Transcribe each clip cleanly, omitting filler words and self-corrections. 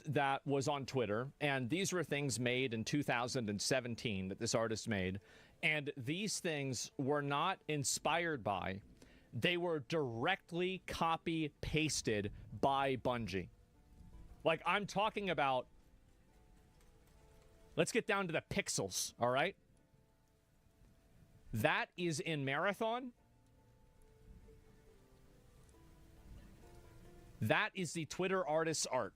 that was on Twitter, and these were things made in 2017 that this artist made, and these things were not inspired by, they were directly copy pasted by Bungie. Like, I'm talking about, let's get down to the pixels, all right? That is in Marathon. That is the Twitter artist's art.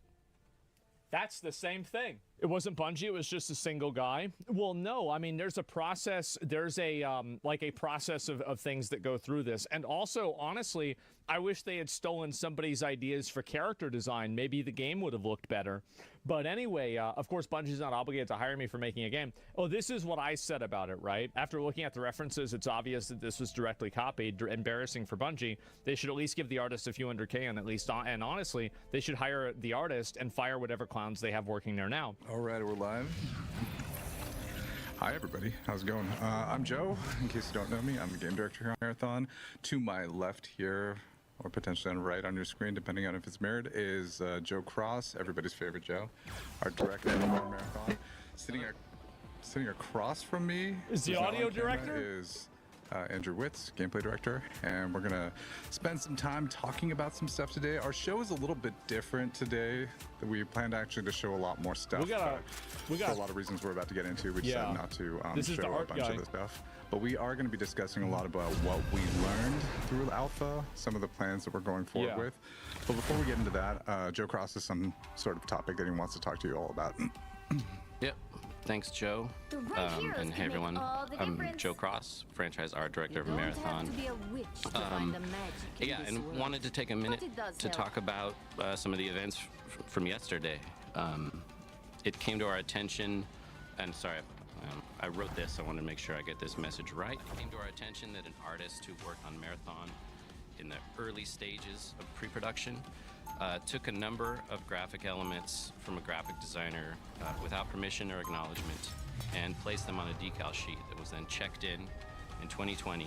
That's the same thing. It wasn't Bungie, it was just a single guy. Well, no, I mean, there's a process, there's a, like a process of things that go through this. And also, honestly, I wish they had stolen somebody's ideas for character design. Maybe the game would have looked better. But anyway, of course, Bungie's not obligated to hire me for making a game. Oh, this is what I said about it, right? After looking at the references, it's obvious that this was directly copied. Embarrassing for Bungie. They should at least give the artist a few $100K, and at least, and honestly, they should hire the artist and fire whatever clowns they have working there now. All right, we're live. Hi, everybody. How's it going? I'm Joe. In case you don't know me, I'm the game director here on Marathon. To my left here, or potentially on the right on your screen, depending on if it's mirrored, is Joe Cross, everybody's favorite Joe, our director on Marathon. Sitting across from me is the audio director. Is Andrew Witz, gameplay director, and we're gonna spend some time talking about some stuff today. Our show is a little bit different today. We planned actually to show a lot more stuff. We got for a lot of reasons we're about to get into. We decided not to show a bunch of the stuff. But we are going to be discussing a lot about what we learned through Alpha, some of the plans that we're going forward with. But before we get into that, Joe Cross has some sort of topic that he wants to talk to you all about. Yep. Thanks, Joe. And hey, everyone. I'm Joe Cross, franchise art director of Marathon. Yeah, and wanted to take a minute to talk about some of the events from yesterday. It came to our attention, and sorry, I wrote this. I want to make sure I get this message right. It came to our attention that an artist who worked on Marathon in the early stages of pre-production took a number of graphic elements from a graphic designer without permission or acknowledgement and placed them on a decal sheet that was then checked in 2020.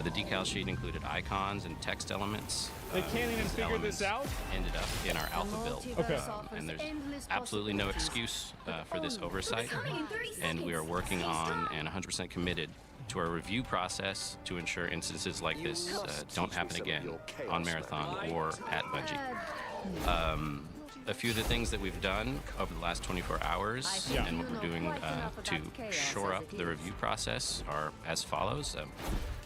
The decal sheet included icons and text elements. They can't even figure this out? Ended up in our alpha build. Okay. And there's absolutely no excuse for this oversight. And we are working on and 100% committed to our review process to ensure instances like this don't happen again on Marathon or at Bungie. A few of the things that we've done over the last 24 hours and what we're doing to shore up the review process are as follows.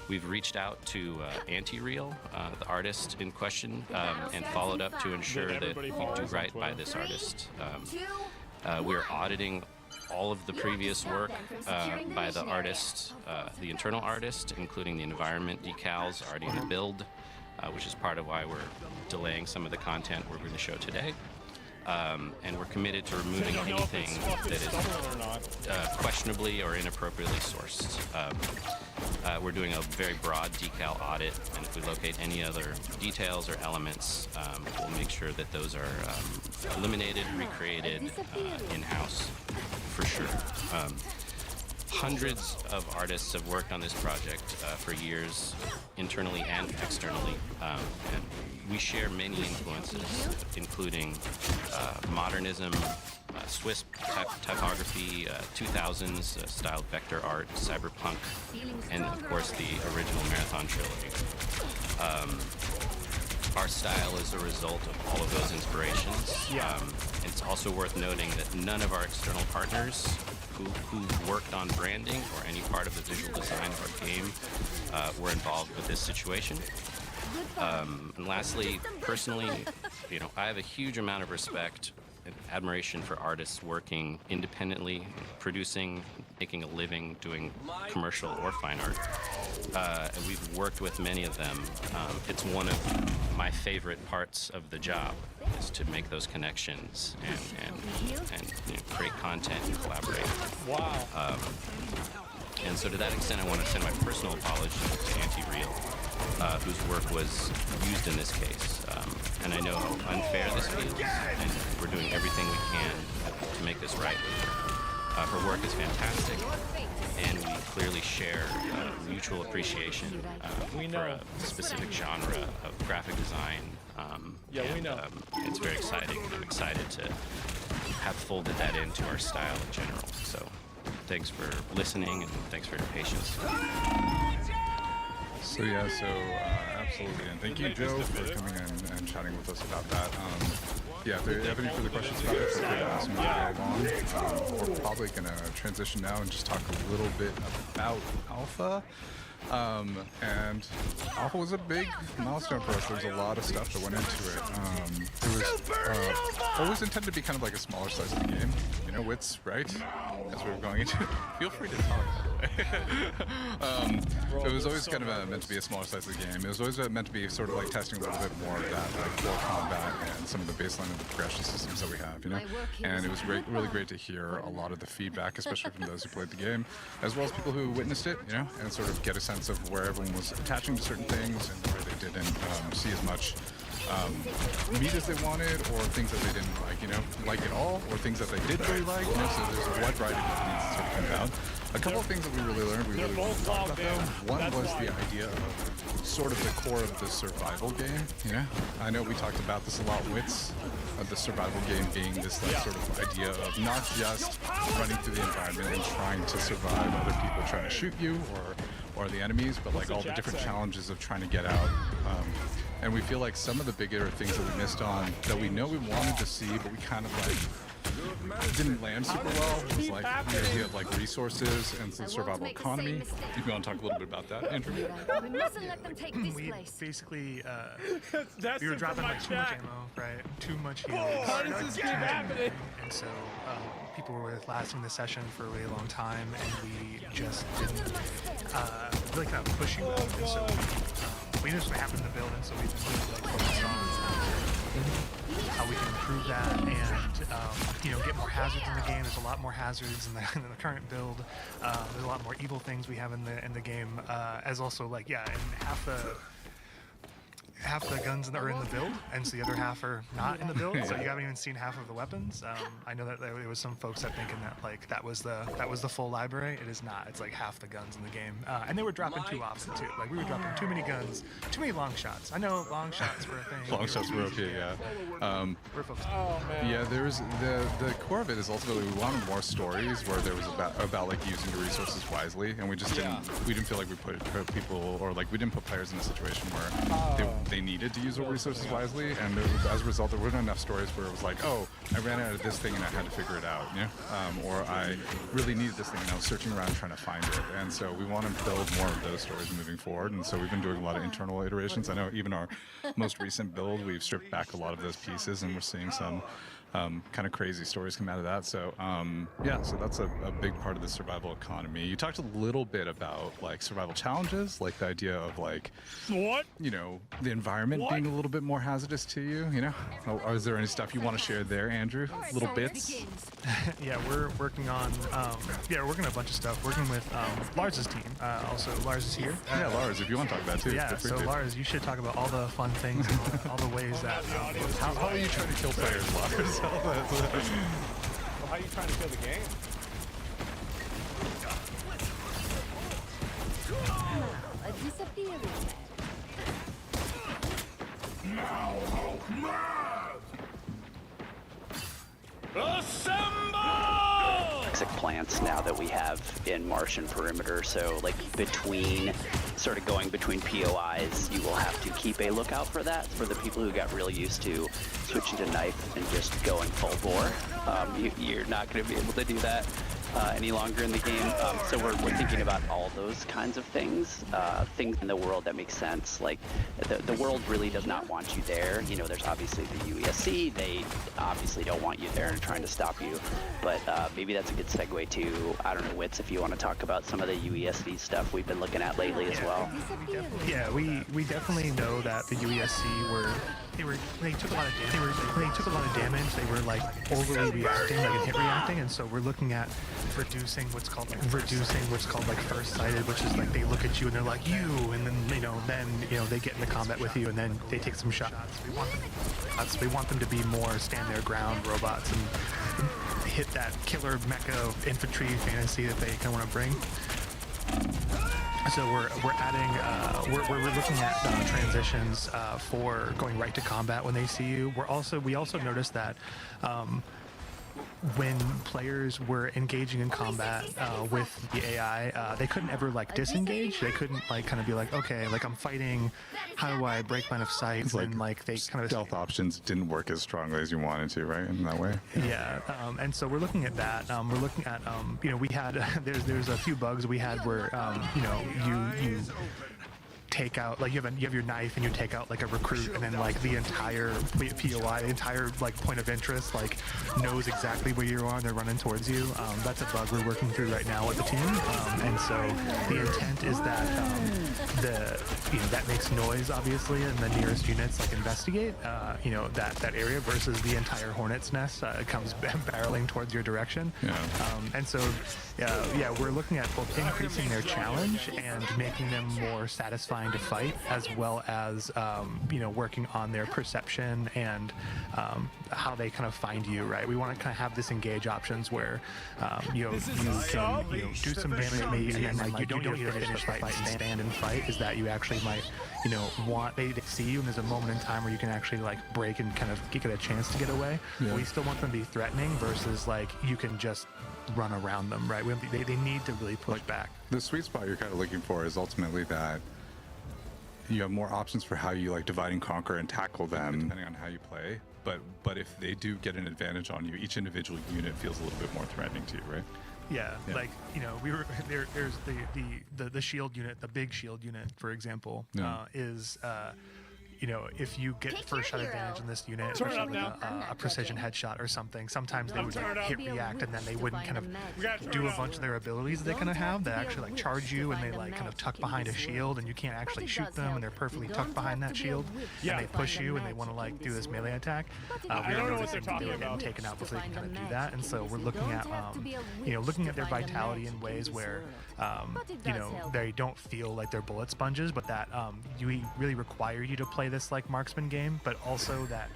We've reached out to Anti-Real, the artist in question, and followed up to ensure that we do right by this artist. We're auditing all of the previous work by the artist, the internal artist, including the environment decals already in the build, which is part of why we're delaying some of the content we're going to show today. And we're committed to removing anything that is questionably or inappropriately sourced. We're doing a very broad decal audit, and if we locate any other details or elements, we'll make sure that those are eliminated, recreated in-house for sure. Hundreds of artists have worked on this project for years, internally and externally, and we share many influences, including modernism, Swiss typography, 2000s style vector art, cyberpunk, and of course the original Marathon trilogy. Our style is a result of all of those inspirations. It's also worth noting that none of our external partners who worked on branding or any part of the visual design of our game were involved with this situation. And lastly, personally, I have a huge amount of respect and admiration for artists working independently, producing, making a living, doing commercial or fine art. And we've worked with many of them. It's one of my favorite parts of the job is to make those connections and create content and collaborate. Wow. And so to that extent, I want to send my personal apology to Anti-Real, whose work was used in this case. And I know how unfair this feels, and we're doing everything we can to make this right. her work is fantastic, and we clearly share mutual appreciation for a specific genre of graphic design. We know. It's very exciting. I'm excited to have folded that into our style in general. So thanks for listening, and thanks for your patience. So yeah, absolutely, and thank you, Joe, for coming in and chatting with us about that. Yeah, if you have any further questions about it, feel free to ask me as we go along. We're probably going to transition now and just talk a little bit about Alpha. And Alpha was a big milestone for us. There was a lot of stuff that went into it. It was always intended to be kind of like a smaller size of the game. You know, Wits, right? As we were going into it. Feel free to talk, by the way. It was always kind of meant to be a smaller size of the game. It was always meant to be sort of like testing a little bit more of that like core combat and some of the baseline of the progression systems that we have, you know? And it was really great to hear a lot of the feedback, especially from those who played the game, as well as people who witnessed it, you know, and sort of get a sense of where everyone was attaching to certain things and where they didn't see as much meat as they wanted, or things that they didn't like at all, or things that they did really like. You know, so there's a wide variety of opinions that sort of come down. A couple of things that we really learned, we really wanted to talk about though. One was the idea of sort of the core of the survival game. You know, I know we talked about this a lot, Wits, of the survival game being this like sort of idea of not just running through the environment and trying to survive other people trying to shoot you or the enemies, but like all the different challenges of trying to get out. And we feel like some of the bigger things that we missed on, that we know we wanted to see, but we kind of like didn't land super well, was like the idea of like resources and the survival economy. You want to talk a little bit about that, Andrew? We mustn't let them take this place. Basically, we were dropping like too much ammo, right? Too much heal. How does this keep happening? And so people were lasting the session for a really long time, and we just didn't really kind of push you out. And so we knew this would happen in the build, and so we just really like focused on how we can improve that and get more hazards in the game. There's a lot more hazards in the current build. There's a lot more evil things we have in the game, as also like and half the guns that are in the build, and so the other half are not in the build. So you haven't even seen half of the weapons. I know that there was some folks that thinking that like that was the full library. It is not. It's like half the guns in the game, and they were dropping too often too. Like we were dropping too many guns, too many long shots. I know long shots were a thing. Long shots were okay, yeah. We're focused. Yeah, there's the core of it is ultimately we wanted more stories where there was about like using the resources wisely, and we just didn't feel like we put people, or like we didn't put players in a situation where they needed to use our resources wisely, and as a result there weren't enough stories where it was like, oh, I ran out of this thing and I had to figure it out, or I really needed this thing and I was searching around trying to find it. And so we want to build more of those stories moving forward, and so we've been doing a lot of internal iterations. I know even our most recent build, we've stripped back a lot of those pieces, and we're seeing some kind of crazy stories come out of that. So so that's a big part of the survival economy. You talked a little bit about like survival challenges, like the idea of like the environment being a little bit more hazardous to you. Is there any stuff you want to share there, Andrew? Little bits? Yeah, we're working on we're working on a bunch of stuff. Working with Lars's team. Also, Lars is here. Yeah, Lars, if you want to talk about it too. Yeah, so Lars, you should talk about all the fun things, and all the ways that. How are you trying to kill players, Lars? Well, how are you trying to kill the game? A disappearing. Assemble! Toxic plants now that we have in Martian perimeter, so like sort of going between POIs, you will have to keep a lookout for that. For the people who got really used to switching to knife and just going full bore, you're not going to be able to do that any longer in the game. So we're thinking about all those kinds of things, things in the world that make sense. Like the world really does not want you there. There's obviously the UESC. They obviously don't want you there and trying to stop you. But maybe that's a good segue to, I don't know, Wits, if you want to talk about some of the UESC stuff we've been looking at lately as well. Yeah, we definitely know that the UESC they took a lot of damage. They were like overly reacting, like hit reacting, and so we're looking at reducing what's called like first sighted, which is like they look at you and they're like you, and then they get into combat with you and then they take some shots. We want them to be more stand their ground robots and hit that killer mecha infantry fantasy that they kind of want to bring. So we're adding we're looking at transitions for going right to combat when they see you. We also noticed that when players were engaging in combat with the AI, they couldn't ever like disengage. They couldn't like kind of be like, okay, like I'm fighting, how do I break line of sight? It's and like they kind of stealth options didn't work as strongly as you wanted to, right? In that way. Yeah, and so we're looking at that. We're looking at you know, we had there's a few bugs we had where you know, you take out, like you have your knife and you take out like a recruit, and then like the entire POI, the entire like point of interest, like knows exactly where you are and they're running towards you. That's a bug we're working through right now with the team, and so the intent is that that makes noise obviously, and the nearest units like investigate you know, that area versus the entire hornet's nest comes barreling towards your direction. Yeah. And so yeah, we're looking at both increasing their challenge and making them more satisfying to fight, as well as you know, working on their perception and how they kind of find you, right? We want to kind of have this engage options where you know, you can, you know, do some damage maybe, and then like you don't need to finish the fight and stand and fight. Is that you actually might, you know, want they see you, and there's a moment in time where you can actually like break and kind of get a chance to get away. Yeah. We still want them to be threatening versus like you can just run around them, right? They need to really push back. The sweet spot you're kind of looking for is ultimately that you have more options for how you like divide and conquer and tackle them depending on how you play. But if they do get an advantage on you, each individual unit feels a little bit more threatening to you, right? Yeah, like, you know, we were there's the shield unit, the big shield unit, for example, is you know, if you get first shot advantage in this unit, especially like a precision headshot or something, sometimes they would like hit react, and then they wouldn't kind of do a bunch of their abilities that they kind of have that actually like charge you, and they like kind of tuck behind a shield, and you can't actually shoot them, and they're perfectly tucked behind that shield, and they push you, and they want to like do this melee attack. We don't know what they're talking about. Getting taken out before they can kind of do that, and so we're looking at you know, looking at their vitality in ways where you know, they don't feel like they're bullet sponges, but that we really require you to play this like marksman game, but also that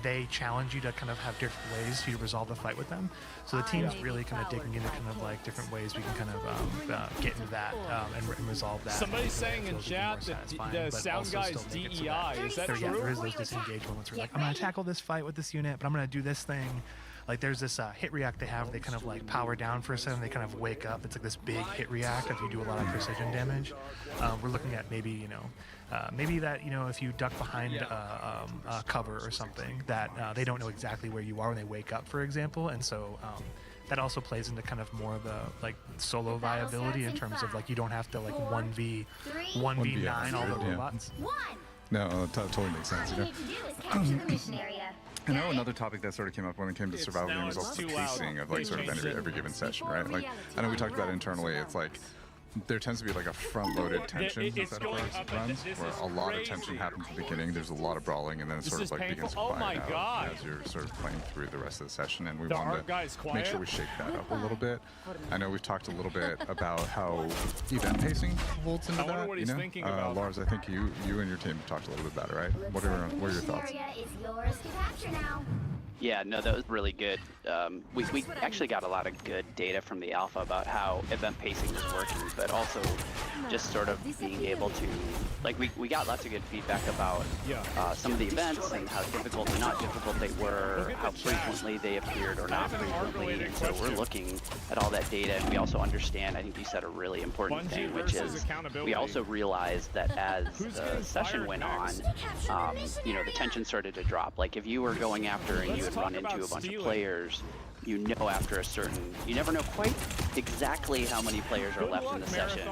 they challenge you to kind of have different ways to resolve the fight with them. So the team's really kind of digging into kind of like different ways we can kind of get into that and resolve that. Somebody's saying in chat that the sound guy's DEI. Is that true? Yeah, there is those disengage moments where like, I'm going to tackle this fight with this unit, but I'm going to do this thing. Like there's this hit react they have. They kind of like power down for a second. They kind of wake up. It's like this big hit react if you do a lot of precision damage. We're looking at maybe, you know, maybe that, you know, if you duck behind cover or something, that they don't know exactly where you are when they wake up, for example. And so that also plays into kind of more of the like solo viability in terms of like you don't have to like 1v9 all the robots. No, totally makes sense. You know? I know another topic that sort of came up when it came to survival games was also the pacing of like sort of every given session, right? Like I know we talked about it internally. It's like there tends to be like a front-loaded tension inside of first runs, where a lot of tension happens at the beginning. There's a lot of brawling, and then it sort of like begins to quiet out as you're sort of playing through the rest of the session. And we want to make sure we shake that up a little bit. I know we've talked a little bit about how event pacing folds into that. You know, Lars, I think you and your team talked a little bit about it, right? What are your thoughts? Yeah, no, that was really good. We actually got a lot of good data from the alpha about how event pacing was working, but also just sort of being able to, like, we got lots of good feedback about some of the events and how difficult or not difficult they were, how frequently they appeared or not frequently, and so we're looking at all that data, and we also understand, I think you said a really important thing, which is we also realized that as the session went on, you know, the tension started to drop. Like if you were going after and you run into a bunch of players, you know after a certain, you never know quite exactly how many players are left in the session,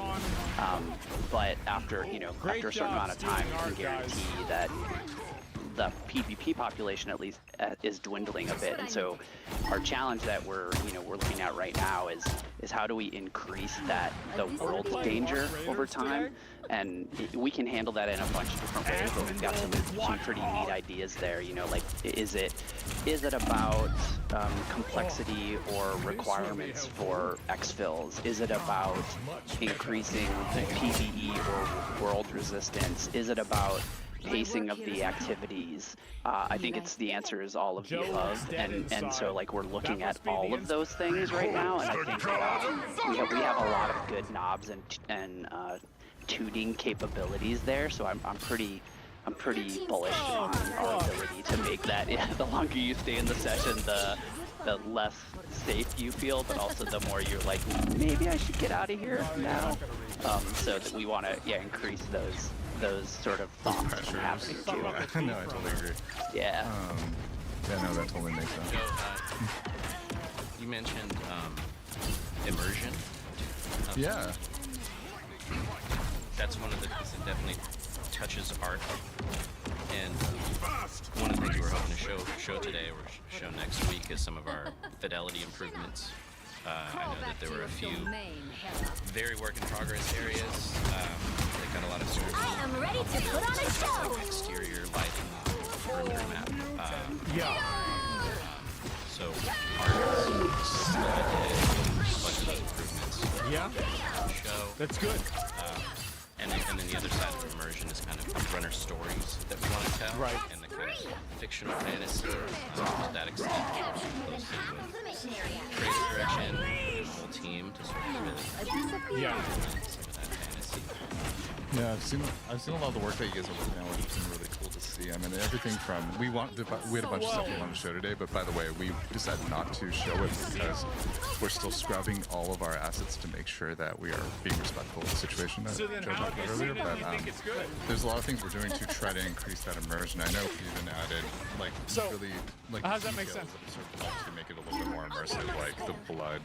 but after, you know, after a certain amount of time, you can guarantee that the PvP population at least is dwindling a bit. And so our challenge that we're looking at right now is how do we increase the world's danger over time. And we can handle that in a bunch of different ways, but we've got some pretty neat ideas there. You know, like is it about complexity or requirements for exfils? Is it about increasing PvE or world resistance? Is it about pacing of the activities. I think it's the answer is all of the Joe above, is dead and inside. so like we're looking That at must be the all of those things right now, and I think we have a lot of good knobs and tuning capabilities there. So I'm pretty bullish on our ability to make that. The longer you stay in the session, the less safe you feel, but also the more you're like, maybe I should get out of here now. So that we want to increase those sort of thoughts from happening too. Yeah, no, I totally agree. Yeah. Yeah, no, that totally makes sense. Joe, you mentioned immersion. Yeah. That's one of the things that definitely touches art. And one of the things we're hoping to show today or show next week is some of our fidelity improvements. I know that there were a few very work in progress areas. They've got a lot of sort of I am ready to put on a stuff show. like exterior lighting, perimeter map. Yeah. So art is a bunch of those improvements. Yeah. Show. That's good. And then the other side of immersion is kind of runner stories that we want to tell. Right. And the kind of fictional fantasy to that extent. Closely with creative direction, the whole team to sort of really Yeah. some of that fantasy. Yeah, I've seen a lot of the work that you guys are working on, which has been really cool to see. I mean, everything from we had a bunch of stuff we wanted to show today, but by the way, we decided not to show it because we're still scrubbing all of our assets to make sure that we are being respectful of the situation that So then Joe how talked about earlier. But you think it's good? there's a lot of things we're doing to try to increase that immersion. I know we even added like So, really like how does that make details sense? that sort of help to make it a little bit more immersive, like the blood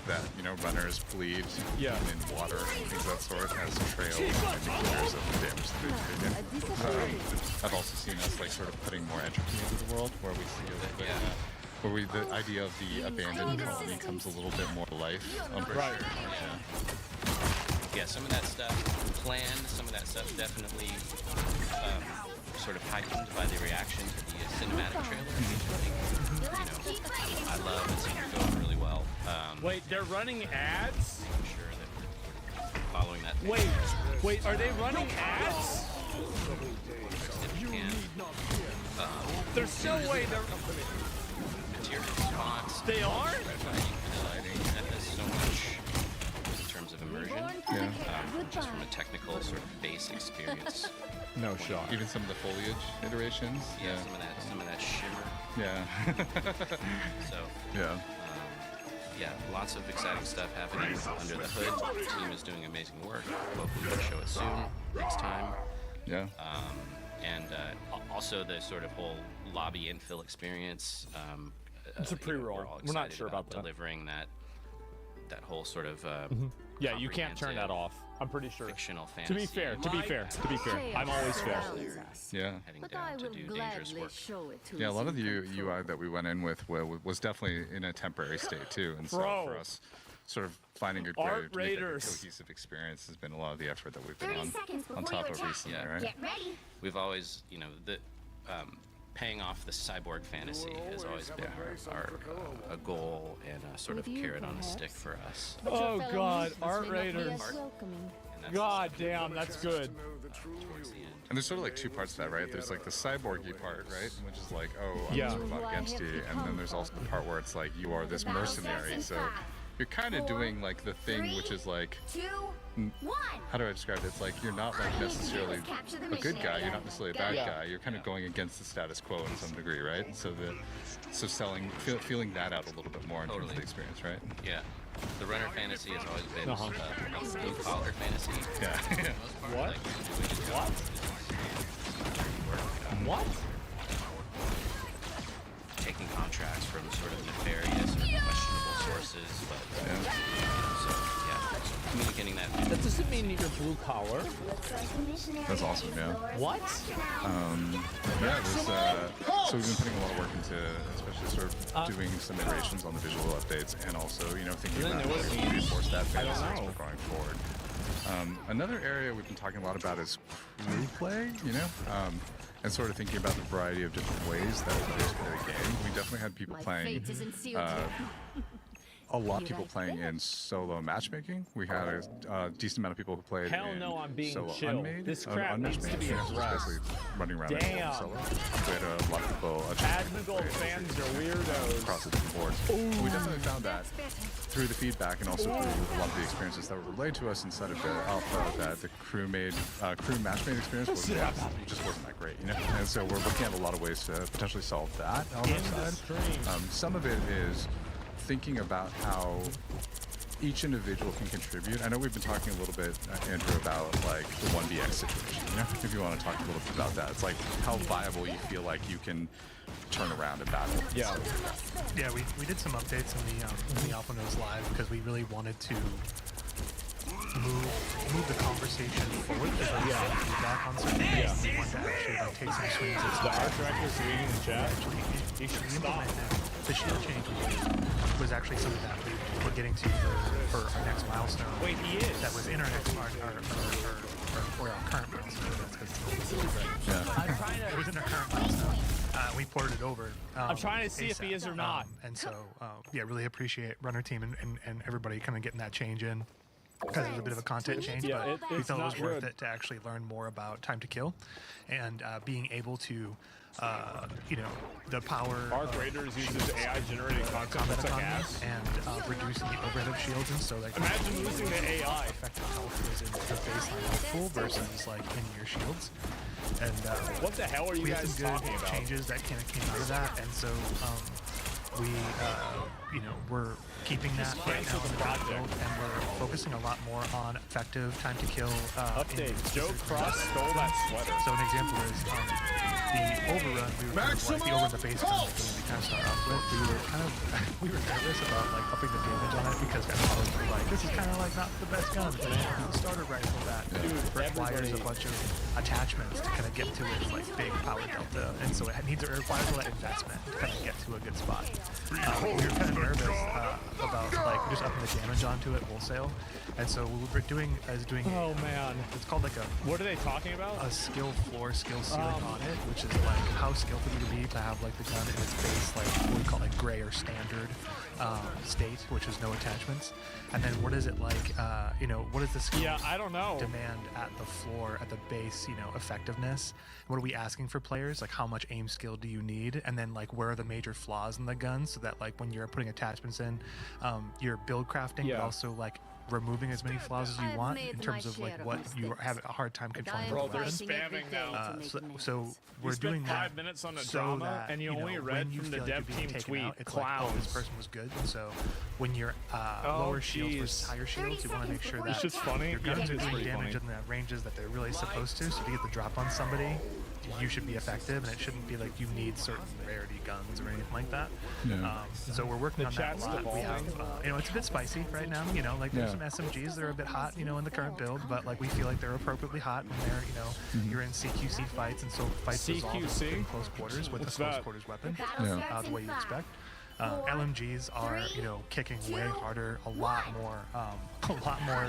that runners bleed in water and things of that sort as trail indicators of the damage that they've taken. I've also seen us like sort of putting more entropy into the world where we see a little bit where the idea of the abandoned colony comes a little bit more to life. Right. Yeah, some of that stuff planned, some of that stuff definitely sort of heightened by the reaction to the cinematic trailer. I love it seemed to go really well. Wait, they're running ads? Making sure that we're following that. Wait, are they running ads? If you can. There's no way they're. Material response. They are? That does so much in terms of immersion. Just from a technical sort of base experience. No shot. Even some of the foliage iterations. Yeah, some of that shimmer. Yeah. So Yeah. yeah, lots of exciting stuff happening under the hood. The team is doing amazing work. Hopefully we'll show it soon, next time. Yeah. And also the sort of whole lobby infill experience. It's a pre-roll. We're all We're not excited sure about that. delivering that whole sort of Yeah, you can't turn that off. I'm pretty sure. fictional To fantasy. be fair, I'm always fair. Yeah. Heading But I down to will do dangerous gladly work. show it to Yeah, a lot of the you. UI that we went in with was definitely in a temporary state too, and so Bro. for us, sort of finding a Art way to make that a Raiders. cohesive experience has been a lot of the effort that we've been 30 on seconds before top you of attack. recently, Yeah. right? Get ready. We've always, paying off the cyborg fantasy has always been our a goal and a sort of With you, carrot on a perhaps? stick for us. Oh God, Art May not be Raiders. as welcoming. And that's God damn, that's good. towards the end. And there's sort of like two parts to that, right? There's like the cyborgy part, right? Which is like, oh, I'm Yeah. sort of out against you. And then there's also the part where it's like, you are this mercenary. So you're kind of doing like the thing which is like, 2, 1. how do I describe it? It's like you're not like necessarily a good guy. You're not necessarily a bad guy. You're kind of going against the status quo in some degree, right? So feeling that out a little bit more in terms of the experience, right? Yeah. The runner fantasy has always been Uh-huh. a blue collar fantasy. Yeah. What? Like, What? What? taking contracts from sort of nefarious or questionable sources, but so yeah, communicating that. That doesn't mean that you're blue collar. That's awesome, yeah. What? Yeah, so we've been putting a lot of work into, especially sort of doing some iterations on the visual updates, and also, thinking Really about know what how it we means? reinforce that I don't fantasy as know. we're going forward. Another area we've been talking a lot about is crew play, and sort of thinking about the variety of different ways that players play the game. We definitely had people My playing fate isn't sealed yet. a lot of people playing in solo matchmaking. We had a decent amount of people who played Hell in no, I'm being solo chill. unmade. This crap needs to be just addressed. basically running around Damn. in solo. We had a lot of people. Admiral fans are weirdos. Across the different boards. We definitely found that through the feedback and also through a lot of the experiences that were relayed to us inside of the alpha, that the crew matchmade experience just wasn't that great, you know. And so we're looking at a lot of ways to potentially solve that on our side. Some of it is thinking about how each individual can contribute. I know we've been talking a little bit, Andrew, about like the 1vx situation. You know, if you want to talk a little bit about that, it's like how viable you feel like you can turn around a battle. Yeah. Yeah, we did some updates in the Alpha Nodes Live because we really wanted to move the conversation forward. Because we had feedback on certain things. We wanted to actually like take some swings at The art director's reading the chat. he should implement that. The shield change was actually something that we're getting to for our next milestone. Wait, he is. That was in our next our current milestone. That's 'cause I'm trying it was to. in our current milestone. We ported it over. I'm trying to see if he is or not. And so, yeah, really appreciate Runner Team and everybody kind of getting that change in. Because it was a bit of a content change, Yeah, but we it's felt it was not worth good. it to actually learn more about time to kill, and being able to, you know, the power. Arc Raiders uses AI-generated content combat that's like economy ass. and reducing the overhead of shields, and so like Imagine losing the AI. effective health was in the baseline of full versus like in-ear shields, and What the hell are you we had guys some good talking about? changes that kind of came out of that, and so we, you know, we're keeping that right now in the back build, and we're focusing a lot more on effective time to kill. Update. Joe Cross stole that sweater. So an example is the overrun. We were kind of like the overrun the base gun that we kind of start off with. We were nervous about like upping the damage on it because I was like, this is kind of like not the best gun. But the starter rifle that requires a bunch of attachments to kind of get to its like big power delta, and so it requires a lot of investment to kind of get to a good spot. We were kind of nervous about like just upping the damage onto it wholesale, and so what we're doing is Oh man. it's called like What are they talking about? a skill floor, skill ceiling on it, which is like how skillful you can be to have like the gun in its base, like what we call like gray or standard state, which is no attachments, and then what is it like? You know, what is the skill? Yeah, I don't know. Demand at the floor, at the base, you know, effectiveness. What are we asking for players? Like how much aim skill do you need? And then like where are the major flaws in the gun so that like when you're putting attachments in, you're build crafting, Yeah. but also like removing as many flaws as you I've want made in my terms of like share of what you mistakes, have a hard time controlling. Bro, the they're weapons. spamming now. So we're spent doing 5 that minutes on the so drama, that, and you know, only when read you from the feel like dev you're being team taken tweet, out, it's like, oh, this clowns. person was good. And so when you're Oh, lower shields versus jeez. higher shields, you want to make sure It's that just funny. your Yeah, guns are it's doing pretty damage funny. in the ranges that they're really supposed to. So to get the drop on somebody, you should be effective, and it shouldn't be like you need certain rarity guns or anything like that. Yeah. So we're working on that a chat's lot. We have, evolving. you know, it's a bit spicy right now. You know, like there's some SMGs that are a bit hot, you know, in the current build, but like we feel like they're appropriately hot when they're, you know, you're in CQC fights, and so fights resolve CQC? in close quarters with What's a close that? quarters weapon, Yeah. the way you expect. LMGs are, you know, kicking way harder, a lot more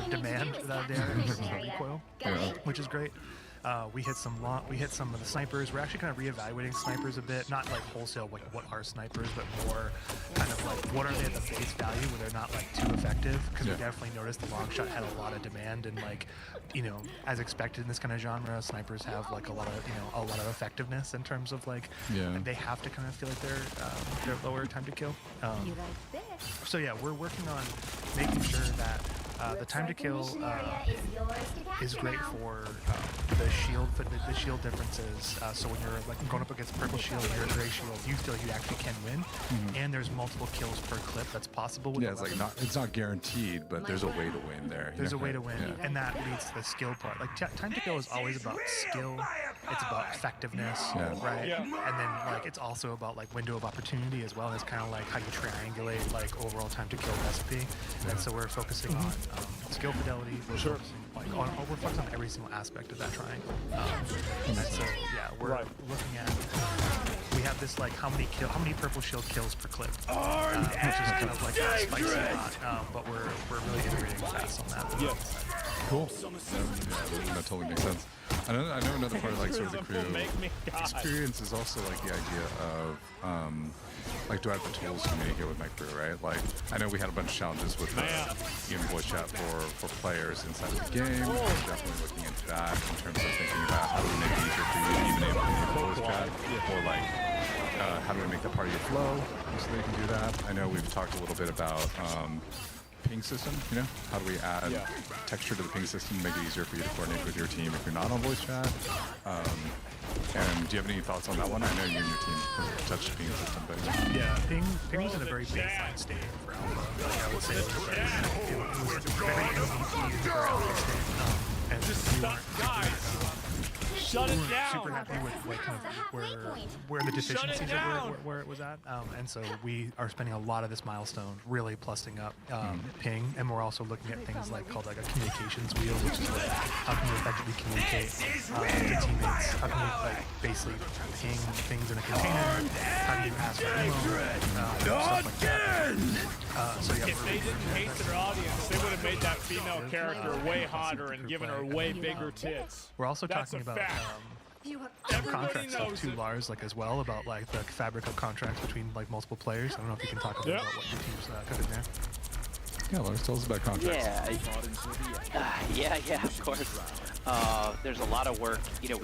demand there in terms of recoil, which is great. We hit some of the snipers. We're actually kind of reevaluating snipers a bit, not like wholesale, like what are snipers, but more kind of like what are they at the base value where they're not like too effective. Because we definitely noticed the long shot had a lot of demand, and like, you know, as expected in this kind of genre, snipers have like a lot of effectiveness in terms of like they have to kind of feel like they're lower time to kill. You like this? So yeah, we're working on making sure that the time to kill is great for the shield differences. So when you're like going up against purple shield and you're a gray shield, you feel you actually can win, and there's multiple kills per clip. That's possible. With Yeah, it's like it's not guaranteed, but there's a way to win there. There's a way to win, and that leads to the skill part. Like time to kill is always about skill. It's about effectiveness, right? Yeah. And then like it's also about like window of opportunity as well. It's kind of like how you triangulate like overall time to kill recipe. And so we're focusing on skill fidelity. We're focusing we're focusing on every single aspect of that triangle. And so yeah, we're looking at. We have this like how many purple shield kills per clip, which is kind of like a spicy lot, but we're really iterating fast on that. Yeah. Cool. That totally makes sense. I know another part of like sort of the crew Make me God. experience is also like the idea of like, do I have the tools to communicate with my crew, right? Like, I know we had a bunch of challenges with even voice chat for players inside of the game. We're definitely looking into that in terms of thinking about how do we make it easier for you to even able to use voice chat, or like how do we make that part of your flow so that you can do that. I know we've talked a little bit about ping system, you know, how do we add texture to the ping system to make it easier for you to coordinate with your team if you're not on voice chat. And do you have any thoughts on that one? I know you and your team have touched the ping system, but yeah, ping was in a very baseline state for Alpha. Like, I would say it was very MVP for Alpha state. And Just we stop, weren't guys. Shut it down. super happy with like kind of where the deficiencies of where it was at, and so we are spending a lot of this milestone really plussing up ping, and we're also looking at things like called like a communications wheel, which is like how can you effectively communicate to teammates, how can you like basically ping things in a container, how do you ask for ammo, stuff like that. So yeah, If they didn't hate their audience, they would have made that female character way hotter and given her way bigger tits. we're also That's talking a about fact. contract Everybody stuff knows too, it. Lars, like as well about like the fabric of contracts between like multiple players. I don't know if you can talk a bit about what your team's cooking there. yeah, Lars, tell us about contracts. Yeah, of course. There's a lot of work. You know,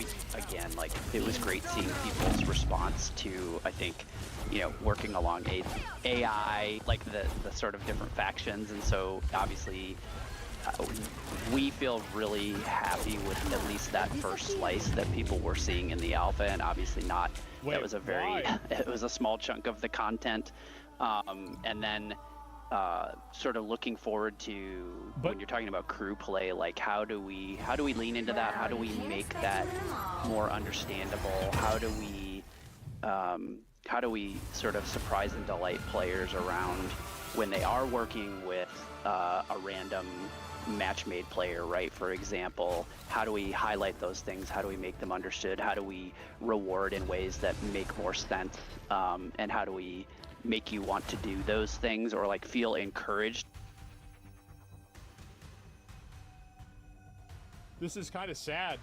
like it was great seeing people's response to, I think, you know, working along AI, like the sort of different factions, and so obviously we feel really happy with at least that first slice that people were seeing in the alpha, and obviously not. Wait, that was a very, why? it was a small chunk of the content, and then sort of looking forward to when you're talking about crew play, like how do we lean into that? How do we make that more understandable? How do we sort of surprise and delight players around when they are working with a random match-made player, right? For example, how do we highlight those things? How do we make them understood? How do we reward in ways that make more sense? And how do we make you want to do those things or like feel encouraged? This is kind of sad.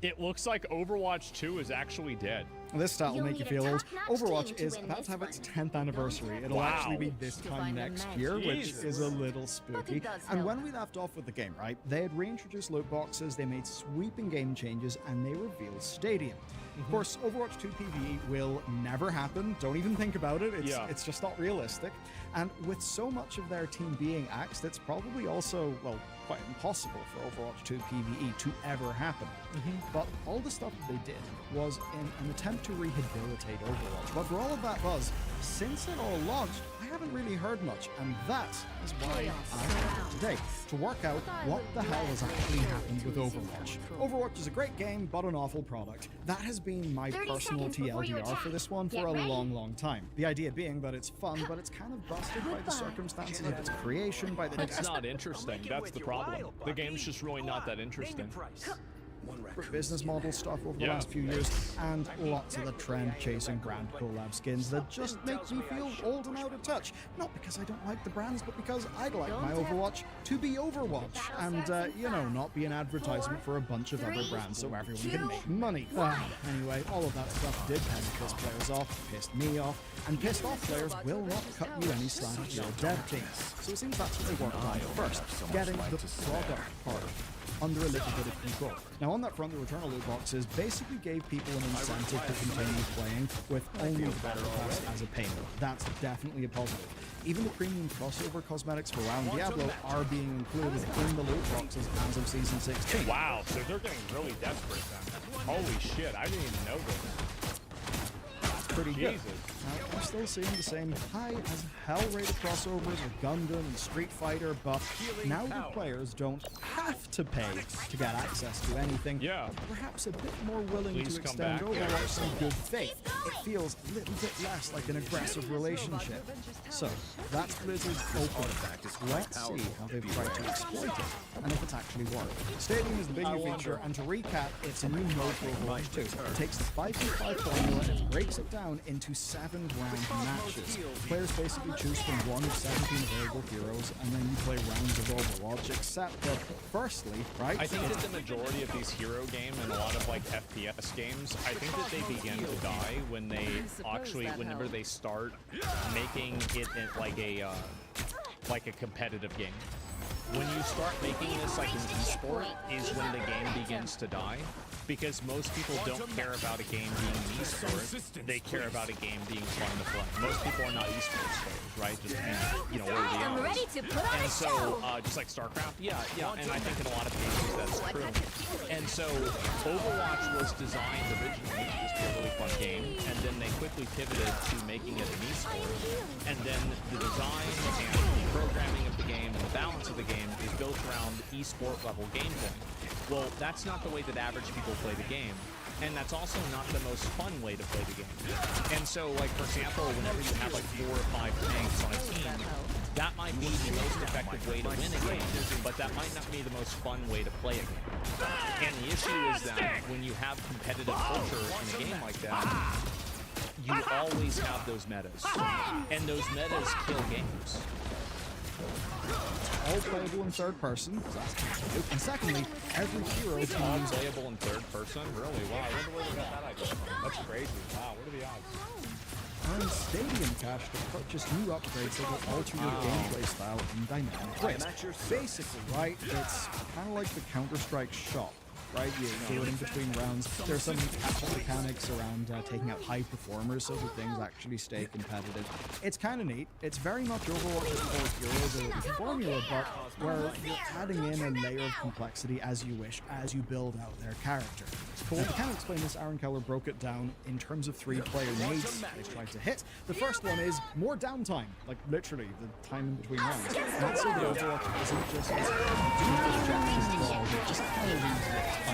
It looks like Overwatch 2 is actually dead. This stat will You'll make you need a feel old. top-notch Overwatch team to is win about this to have its one. 10th anniversary. It'll Wow. actually be this To time find the next magic. year, which Jesus. is a little But spooky. it does And help. when we left off with the game, right, they had reintroduced loot boxes, they made sweeping game changes, and they revealed Stadium. Of course, Overwatch 2 PvE will never happen. Don't even think about it. It's just not realistic. And with so much of their team being axed, it's probably also, well, quite impossible for Overwatch 2 PvE to ever happen. But all the stuff that they did was in an attempt to rehabilitate Overwatch. But for all of that buzz, since it all launched, I haven't really heard much, and that is why I'm here today, to work out what the hell has actually happened with Overwatch. Overwatch is a great game, but an awful product. That has been my 30 personal seconds before you TLDR for attack. this one for Get a ready. long time. The idea being that it's fun, but it's kind of busted by the circumstances of its creation, by the It's not interesting. That's the problem. The game's just really not that interesting. business model stuff over the Yeah. last few years, and lots of the trend-chasing brand collab skins that just make me feel old and out of touch. Not because I don't like the brands, but because I'd like my Overwatch to be Overwatch, and you know, not be an advertisement for a bunch of other brands so everyone can make money. Anyway, all of that stuff did kind of piss players off, pissed me off, and pissed off players will not cut you any slack of your dev team. So it seems that's what they worked on first, getting the product part under a little bit of control. Now on that front, the Returnal loot boxes basically gave people an incentive to continue playing with only the Battle Pass as a payment. That's definitely a positive. Even the premium crossover cosmetics for WoW and Diablo are being included in the loot boxes as of Season 16. Wow, so they're getting really desperate then. Holy shit, I didn't even know this. Pretty good. Jesus. Now, I'm still seeing the same high as hell rate of crossovers with Gundam and Street Fighter, but now the players don't have to pay to get access to anything. Yeah. But perhaps a bit more willing Please to come extend back. Overwatch some good faith. It feels a little bit less like an aggressive relationship. So, that's Blizzard's open. Let's see how they've tried to exploit it, and if it's actually worked. Stadium is the big new feature, and to recap, it's a new mode for Overwatch 2. It takes the 5v5 formula, it breaks it down down into 7-round matches. Players basically choose from one of 17 available heroes, and then you play rounds of Overwatch, except that, firstly, right? I think that the majority of these hero games and a lot of like FPS games, I think that they begin to die when they actually, whenever they start making it like a competitive game. When you start making this like an esport is when the game begins to die, because most people don't care about a game being an esport. They care about a game being fun to play. Most people are not esports players, right? Just what are the I'm odds? ready to put on And a so, show. just like StarCraft, yeah, and I think in a lot of cases that's true. And so, Overwatch was designed originally to just be a really fun game, and then they quickly pivoted to making it an esport. And then the design and the programming of the game and the balance of the game is built around esport level gameplay. Well, that's not the way that average people play the game. And that's also not the most fun way to play the game. And so, like, for example, whenever you have like 4 or 5 tanks on a team, that might be the most effective way to win a game, but that might not be the most fun way to play a game. And the issue is that when you have competitive culture in a game like that, you always have those metas. And those metas kill games. All playable in third person, so that's good. And secondly, every hero It's all can use playable in third person? Really? Wow, I wonder where they got that idea from. That's crazy. Wow, what are the odds? earn Stadium Cash to purchase new upgrades that will alter your gameplay style in dynamic ways. Basically, right, it's kind of like the Counter-Strike shop. Right, you do it in between rounds. There's some catch-up mechanics around taking out high performers so that things actually stay competitive. It's kind of neat. It's very much Overwatch's core heroes formula, but where you're adding in a layer of complexity as you wish, as you build out their character. Cool. I can't explain this. Aaron Keller broke it down in terms of 3 player needs they tried to hit. The first one is more downtime, like literally the time in between rounds. That's so the Overwatch isn't just just how it is.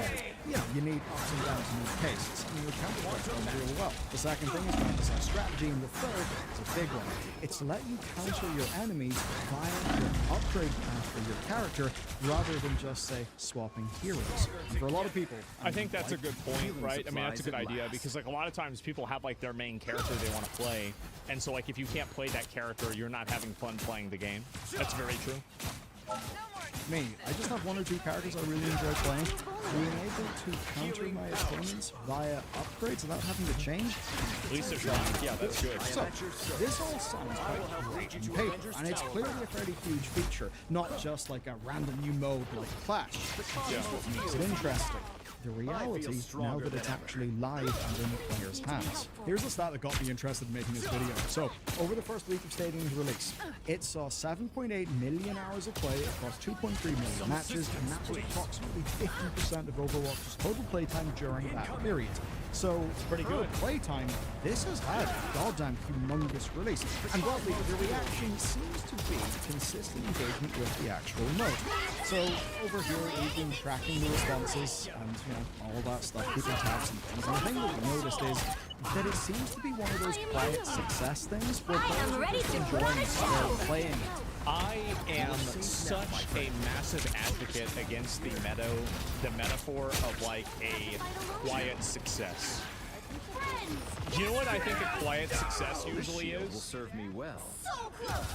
Yeah, you need ups and downs in each case. It's something the Counter-Strike's done real well. The second thing is emphasize strategy, and the third is a big one. It's to let you counter your enemies via your upgrade path for your character, rather than just, say, swapping heroes. And for a lot of people... I think that's a good point, right? I mean, that's a good idea, because like a lot of times people have like their main character they want to play, and so like if you can't play that character, you're not having fun playing the game. That's very true. Me, I just have 1 or 2 characters I really enjoy playing. Being able to counter my opponents via upgrades without having to change. At least it's wrong. Yeah, that's good. So, this all sounds quite great on paper, and it's clearly a fairly huge feature, not just like a random new mode like Clash. That's what makes it interesting. The reality, now that it's actually live and in the player's hands. Here's the stat that got me interested in making this video. So, over the first week of Stadium's release, it saw 7.8 million hours of play across 2.3 million matches, and that was approximately 50% of Overwatch's total playtime during that period. So, pretty good playtime. This has had a goddamn humongous release. And broadly, the reaction seems to be consistent engagement with the actual mode. So, over here, we've been tracking the responses and, all that stuff, keeping tabs and things. And the thing that we noticed is that it seems to be one of those quiet success things where players are just enjoying still playing it. I am such a massive advocate against the metaphor of like a quiet success. Do you know what I think a quiet success usually is? Will serve me well. So close!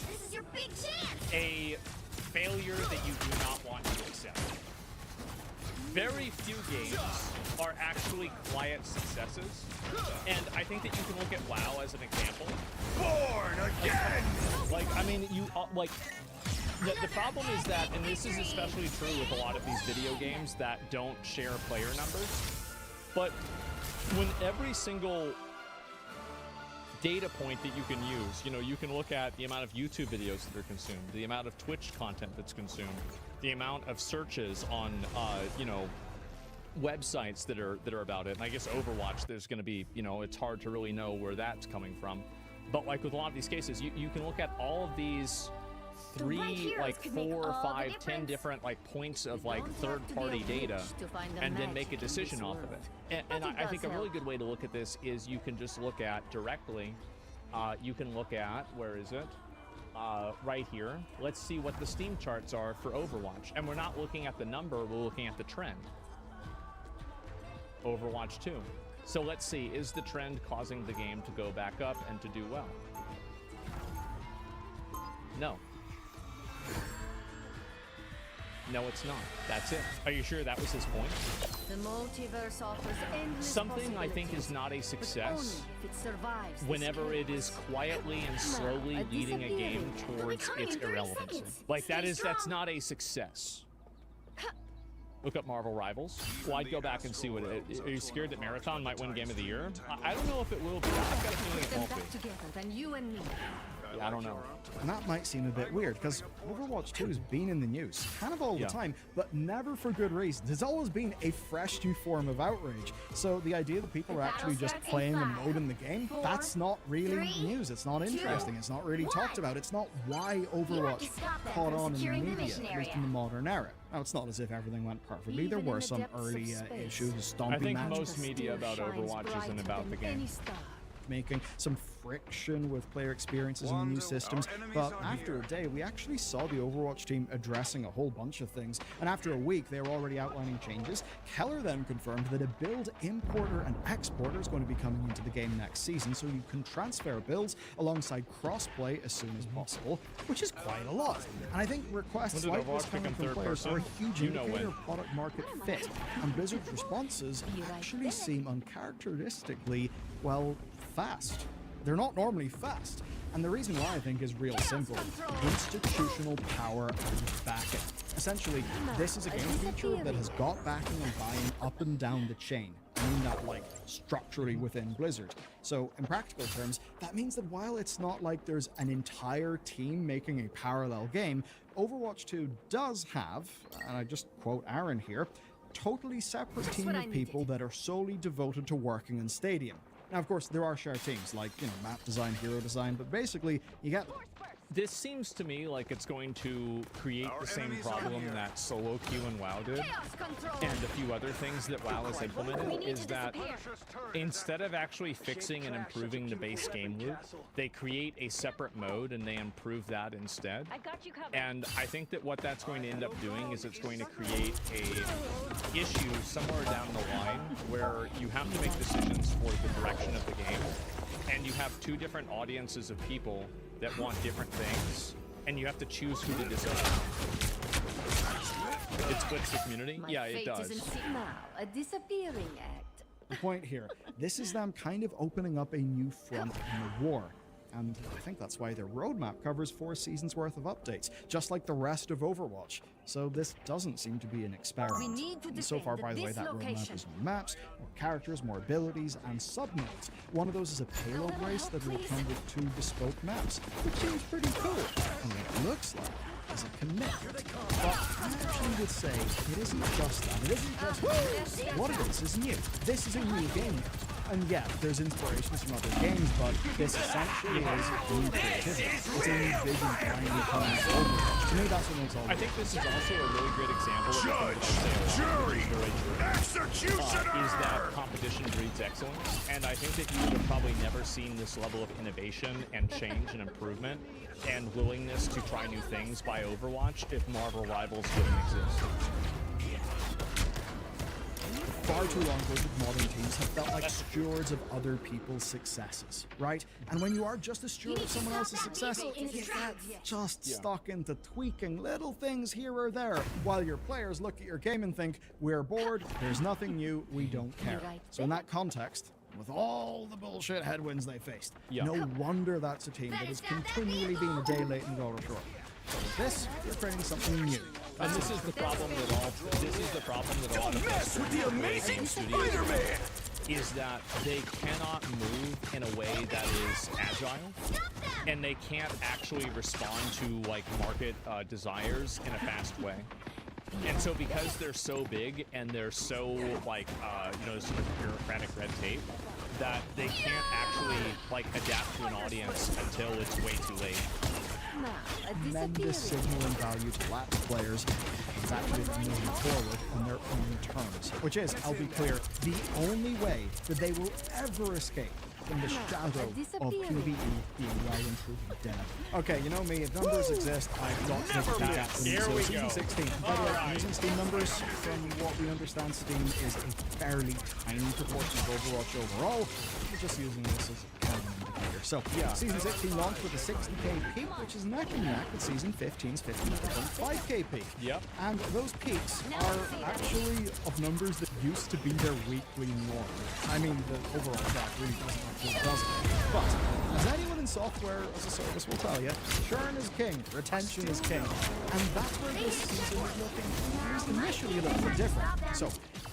This is your big chance! A failure that you do not want to accept. Very few games are actually quiet successes, and I think that you can look at WoW as an example. Born again! Like, I mean, you like the problem is that, and this is especially true with a lot of these video games that don't share player numbers, but when every single data point that you can use, you can look at the amount of YouTube videos that are consumed, the amount of Twitch content that's consumed, the amount of searches on, websites that are about it. And I guess Overwatch, there's going to be, it's hard to really know where that's coming from. But like with a lot of these cases, you can look at all of these 3, like 4, 5, 10 different like points of like third-party data, and then make a decision off of it. And I think a really good way to look at this is you can just look at directly. You can look at, where is it? Right here. Let's see what the Steam charts are for Overwatch. And we're not looking at the number, we're looking at the trend. Overwatch 2. So let's see, is the trend causing the game to go back up and to do well? No. No, it's not. That's it. Are you sure that was his point? The multiverse offers endless Something I think is not a possibilities, but success only if it survives this whenever it is chaos. quietly and slowly leading a game towards its irrelevancy. Like that's not a success. Look up Marvel Rivals. Well, I'd go back and see what it is. Are you scared that Marathon might win Game of the Year? I don't know if it will be. I've got a feeling it Them won't back be. together than you and me. Yeah, I don't know. And that might seem a bit weird because Overwatch 2 has been in the news kind of all the Yeah. time, but never for good reasons. It's always been a fresh new form of outrage. So the idea that people are actually just playing a mode in the game, that's not really news. It's not interesting. It's not really talked about. It's not why Overwatch caught on in the media, at least in the modern era. Now, it's not as if everything went perfectly. There Even in were the some depths of early space. issues, I stomping think matches, most media about Overwatch isn't about the game. making some friction with player experiences and new systems. But after a day, we actually saw the Overwatch team addressing a whole bunch of things. And after a week, they were already outlining changes. Keller then confirmed that a build importer and exporter is going to be coming into the game next season, so you can transfer builds alongside crossplay as soon as possible, which is quite a lot. And I think requests When did like this Overwatch coming become from third players are a person? huge You know indicator when. of product market fit. And Blizzard's responses actually seem uncharacteristically, well, fast. They're not normally fast. And the reason why I think is real simple. Institutional power and backing. Essentially, this is a game feature that has got backing and buy-in up and down the chain. I mean that, like, structurally within Blizzard. So, in practical terms, that means that while it's not like there's an entire team making a parallel game, Overwatch 2 does have, and I just quote Aaron here, totally separate team what I of people that are solely devoted to working in Stadium. Now, of course, there are shared teams, like, map design, hero design, but basically, you get... This seems to me like it's going to create the same problem that solo queue and WoW did, and a few other things that WoW has implemented, is that instead of actually fixing and improving the base game loop, they create a separate mode and they improve that instead. And I think that what that's going to end up doing is it's going to create a issue somewhere down the line where you have to make decisions for the direction of the game, and you have two different audiences of people that want different things, and you have to choose who to dislike. It splits the community? Yeah, it does. Now, a disappearing act. The point here, this is them kind of opening up a new front in the war. And I think that's why their roadmap covers 4 seasons worth of updates, just like the rest of Overwatch. So this doesn't seem to be an experiment. We need to And so far, by the way, that roadmap is more maps, more characters, more abilities, and submodes. One of those is a payload race that will come with 2 bespoke maps, which seems pretty cool. And what it looks like is a commitment. But I actually would say it isn't just that. It isn't just what it is new. This is a new game. And yeah, there's inspirations from other games, but this essentially is new creativity. It's a new vision finally coming over. To me, that's what makes all I think this is also a really great example of the thing that I say a lot, Jury, which is very true, executioner! is that competition breeds excellence. And I think that you would have probably never seen this level of innovation and change and improvement and willingness to try new things by Overwatch if Marvel Rivals didn't exist. Far too long, Blizzard modern teams have felt like stewards of other people's successes, right? And when you are just a steward of someone else's success, you get just stuck into tweaking little things here or there, while your players look at your game and think, we're bored, there's nothing new, we don't care. So in that context, with all the bullshit headwinds they faced, no wonder that's a team that has continually been a day late and dollar short. So with this, you're creating something new. And this is the problem that all a lot of Mess with the amazing studios Spider-Man! is that they cannot move in a way that is agile, and they can't actually respond to like market desires in a fast way. And so because they're so big and they're so like sort of bureaucratic red tape, that they can't actually like adapt to an audience until it's way too late. Tremendous signaling value to lapsed players is actually moving forward on their own terms, which is, I'll be clear, the only way that they will ever escape from the shadow of PvE being well and truly dead. Okay, you know me, if numbers exist, I've got to take a peek at them. Here So we season go. 16. By the way, using Steam numbers, from what we understand, Steam is a fairly tiny proportion of Overwatch overall. We're just using this as kind of an indicator. So, Season 16 launched with a 60k peak, which is neck and neck with Season 15's 54.5k peak. Yep. And those peaks are actually of numbers that used to be their weekly norm. I mean, the overall stat really doesn't. But, as anyone in software as a service will tell you, churn is king, retention is king. And that's where this season is looking, at least initially, a little bit different. So,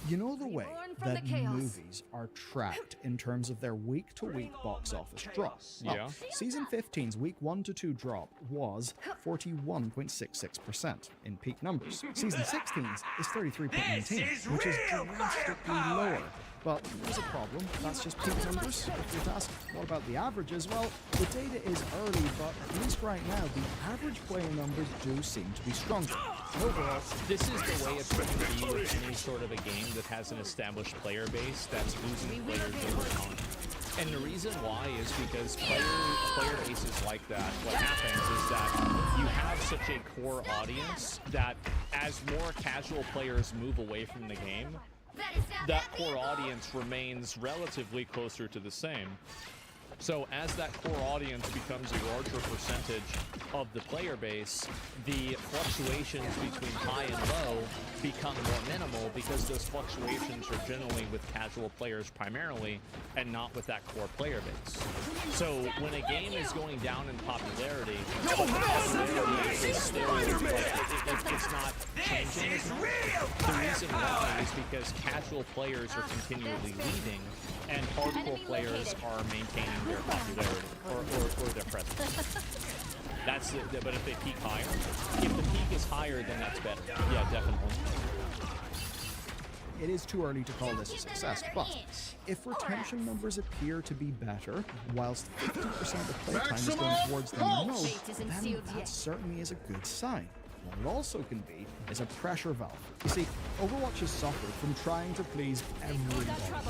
you know the way that movies are tracked in terms of their week-to-week box office drop? Yeah. Season 15's week 1 to 2 drop was 41.66% in peak numbers. Season 16's is 33.19, which is drastically lower. But there's a problem. That's just peak numbers. If you'd ask, what about the averages? Well, the data is early, but at least right now, the average player numbers do seem to be stronger. Overall, this is the way it's going to be with any sort of a game that has an established player base that's losing players over time. And the reason why is because player bases like that, what happens is that you have such a core audience that as more casual players move away from the game, that core audience remains relatively closer to the same. So as that core audience becomes a larger percentage of the player base, the fluctuations between high and low become more minimal because those fluctuations are generally with casual players primarily and not with that core player base. So when a game is going down in popularity, it's still it's not changing as much. The reason why is because casual players are continually leaving and hardcore players are maintaining their popularity or their presence. That's but if they peak higher, if the peak is higher, then that's better. Yeah, definitely. It is too early to call this a success, but if retention numbers appear to be better, whilst 50% of playtime is going towards them most, then that certainly is a good sign. What it also can be is a pressure valve. You see, Overwatch has suffered from trying to please everybody,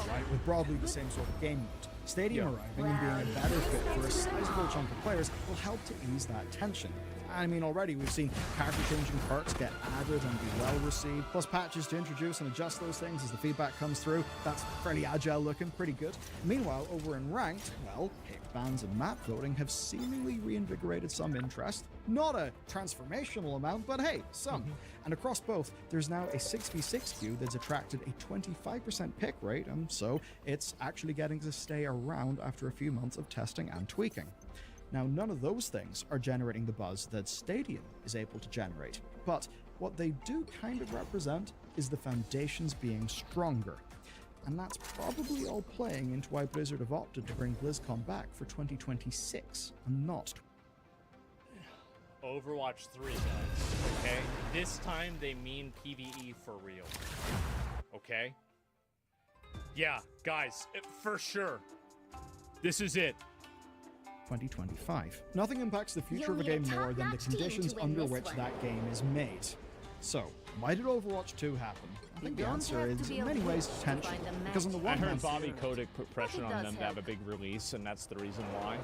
right? With broadly the same sort of game mode. Stadium arriving and being a better fit for a sizable chunk of players will help to ease that tension. I mean, already we've seen character-changing perks get added and be well received, plus patches to introduce and adjust those things as the feedback comes through. That's fairly agile looking, pretty good. Meanwhile, over in Ranked, well, pick bans and map voting have seemingly reinvigorated some interest. Not a transformational amount, but hey, some. And across both, there's now a 6v6 queue that's attracted a 25% pick rate, and so it's actually getting to stay around after a few months of testing and tweaking. Now, none of those things are generating the buzz that Stadium is able to generate, but what they do kind of represent is the foundations being stronger. And that's probably all playing into why Blizzard have opted to bring BlizzCon back for 2026 and not Overwatch 3, guys, okay? This time they mean PvE for real, okay? Yeah, guys, for sure. This is it. 2025. Nothing impacts the future of a game more than the conditions under which that game is made. So, why did Overwatch 2 happen? I think the answer is, in many ways, tension. Because on the one I heard hand, Bobby Kotick put pressure on them to have a big release, and that's the reason why.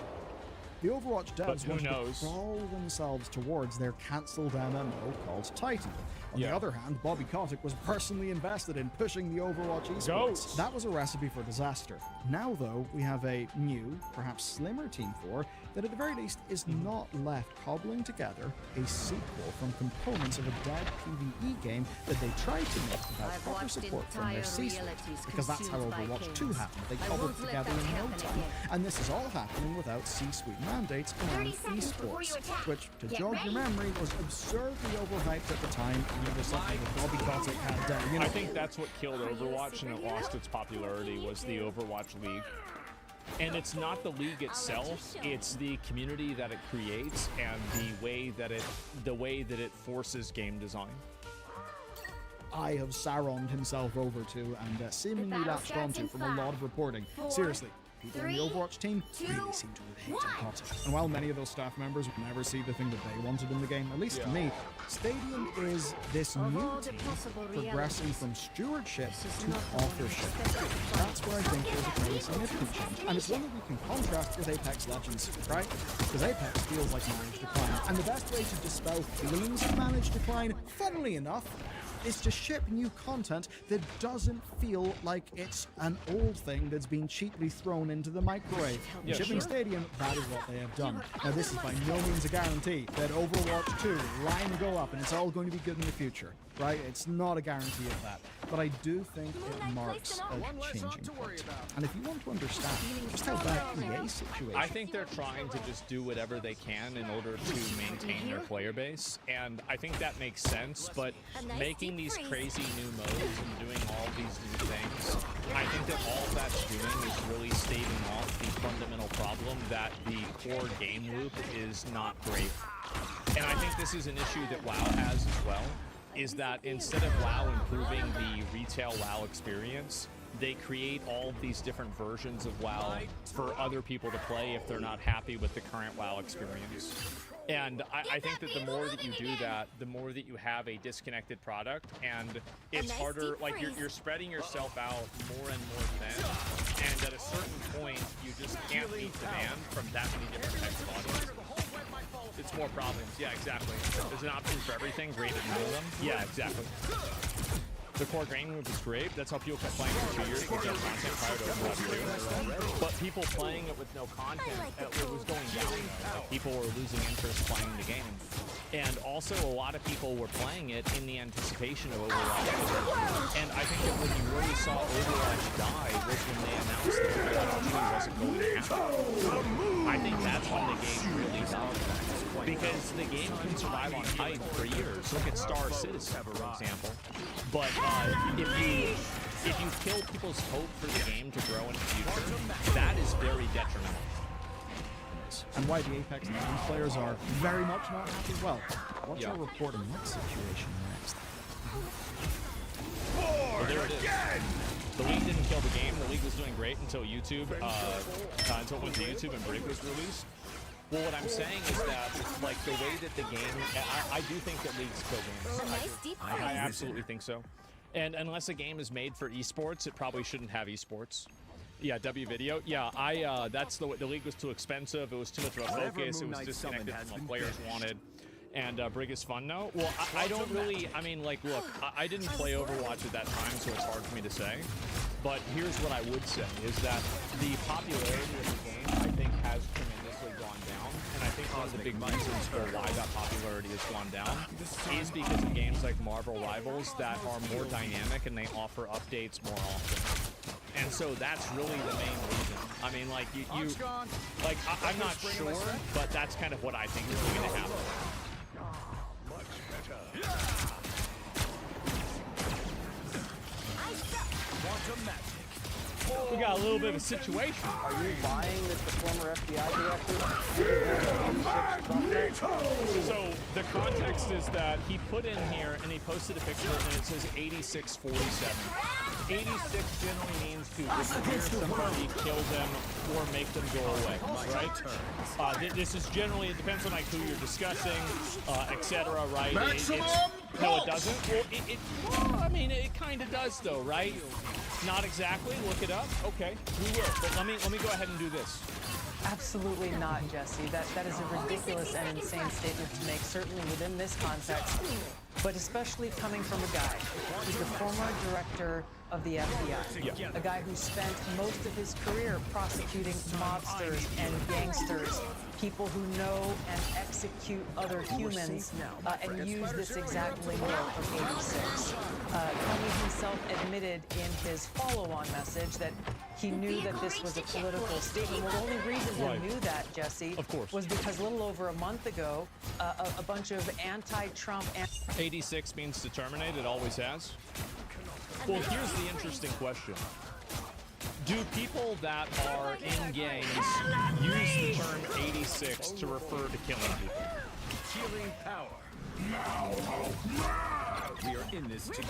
the Overwatch devs who wanted knows? to crawl themselves towards their cancelled MMO called Titan. On the other hand, Bobby Kotick was personally invested in pushing the Overwatch esports. That was a recipe for disaster. Now, though, we have a new, perhaps slimmer Team 4 that at the very least is not left cobbling together a sequel from components of a dead PvE game that they tried to make without proper support from their C-suite. Because that's how Overwatch 2 happened. They cobbled together in no time. And this is all happening without C-suite mandates around esports, which, to jog your memory, was absurdly overhyped at the time, and it was something that Bobby Kotick had, I think that's what killed Overwatch and it lost its popularity was the Overwatch League. And it's not the league itself, it's the community that it creates and the way that it forces game design. Eye of Sauron himself over to and seemingly latched onto from a lot of reporting. Seriously, people in the Overwatch team really seem to have hated Kotick. And while many of those staff members would never see the thing that they wanted in the game, at least to me, Stadium is this new team progressing from stewardship to authorship. That's where I think there's a very significant change. And it's one that we can contrast with Apex Legends, right? Because Apex feels like managed decline. And the best way to dispel feelings of managed decline, funnily enough, is to ship new content that doesn't feel like it's an old thing that's been cheaply thrown into the microwave. Yeah, Shipping sure. Stadium, that is what they have done. Now, this is by no means a guarantee that Overwatch 2 line will go up and it's all going to be good in the future, right? It's not a guarantee of that. But I do think it marks a changing point. And if you want to understand just how bad EA's situation, I think they're trying to just do whatever they can in order to maintain their player base, and I think that makes sense, but making these crazy new modes and doing all these new things, I think that all that's doing is really staving off the fundamental problem that the core game loop is not great. And I think this is an issue that WoW has as well, is that instead of WoW improving the retail WoW experience, they create all of these different versions of WoW for other people to play if they're not happy with the current WoW experience. And I think that the more that you do that, the more that you have a disconnected product, and it's harder, like you're spreading yourself out more and more thin, and at a certain point, you just can't meet demand from that many different types of audiences. It's more problems. Yeah, exactly. There's an option for everything, great at none of them. Yeah, exactly. The core game loop is great. That's how people kept playing for 2 years with no content prior to Overwatch 2. But people playing it with no content, it was going down. Like, people were losing interest playing the game. And also, a lot of people were playing it in the anticipation of Overwatch 2. And I think that when you really saw Overwatch die was when they announced that Overwatch 2 wasn't going to happen. I think that's when the game really died. Because the game can survive on hype for years. Look at Star Citizen, for example. But if you kill people's hope for the game to grow in the future, that is very detrimental. and why the Apex Legends players are very much not happy. Well, what's our report on that situation next? Well, there it is. The league didn't kill the game. The league was doing great until YouTube, until it went to YouTube and Brig was released. Well, what I'm saying is that, like, the way that the game, I do think that leagues kill games. I absolutely think so. And unless a game is made for esports, it probably shouldn't have esports. Yeah, W Video. Yeah, that's the league was too expensive. It was too much of a focus. It was disconnected from what players wanted. And Brig is fun now. Well, I don't really, I mean, like, look, I didn't play Overwatch at that time, so it's hard for me to say. But here's what I would say, is that the popularity of the game, I think, has tremendously gone down. And I think one of the big reasons for why that popularity has gone down is because of games like Marvel Rivals that are more dynamic and they offer updates more often. And so that's really the main reason. I mean, like, I'm not sure, but that's kind of what I think is going to happen. We got a little bit of a situation. Are you lying that the former FBI director? So the context is that he put in here and he posted a picture and it says 8647. 86 generally means to disappear somebody, kill them, or make them go away, right? This is generally, it depends on like who you're discussing, etc., right? No, it doesn't. Well, I mean, it kind of does though, right? Not exactly. Look it up. Okay, we will. But let me go ahead and do this. Absolutely not, Jesse. That is a ridiculous and insane statement to make, certainly within this context, but especially coming from a guy who's the former director of the FBI, a guy who spent most of his career prosecuting mobsters and gangsters, people who know and execute other humans, and use this exact lingo from 86. Tony himself admitted in his follow-on message that he knew that this was a political statement. Well, the only reason he knew that, Jesse, was because a little over a month ago, a bunch of anti-Trump... 86 means to terminate. It always has. Well, here's the interesting question. Do people that are in gangs use the term 86 to refer to killing people? Healing power. We are in this together.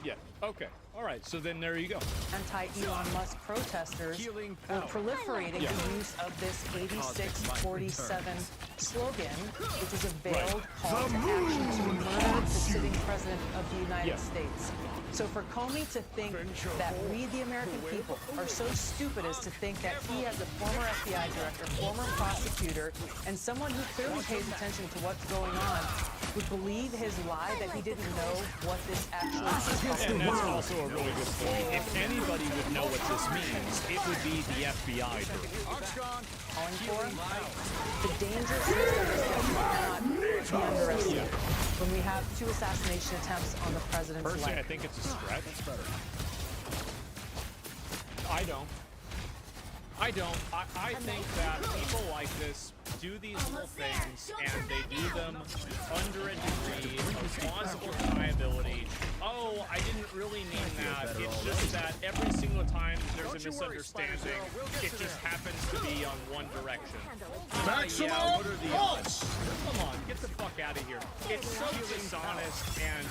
Yeah. Okay. All right. So then there you go. Anti-Elon Musk protesters Healing were power. proliferating Yeah. the use of this 8647 slogan, which is a veiled call to action to murder the sitting president of the United Yeah. States. So for Comey to think that we, the American people, are so stupid as to think that he, as a former FBI director, former prosecutor, and someone who clearly pays attention to what's going on, would believe his lie that he didn't know what this actually is. And that's also a really good point. If anybody would know what this means, it would be the FBI. Calling for the dangerousness of this cannot be underestimated. When we have 2 assassination attempts on the president's Personally, I life. think it's a stretch. I don't. I think that people like this do these little things, and they do them under a degree of plausible deniability. Oh, I didn't really mean that. It's just that every single time there's a misunderstanding, it just happens to be on one direction. Yeah, what are the odds? Come on, get the fuck out of here. It's so dishonest, and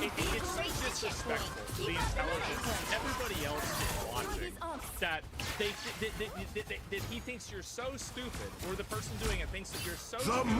it's so disrespectful to the intelligence of everybody else is watching that that he thinks you're so stupid, or the person doing it thinks that you're so stupid. To me,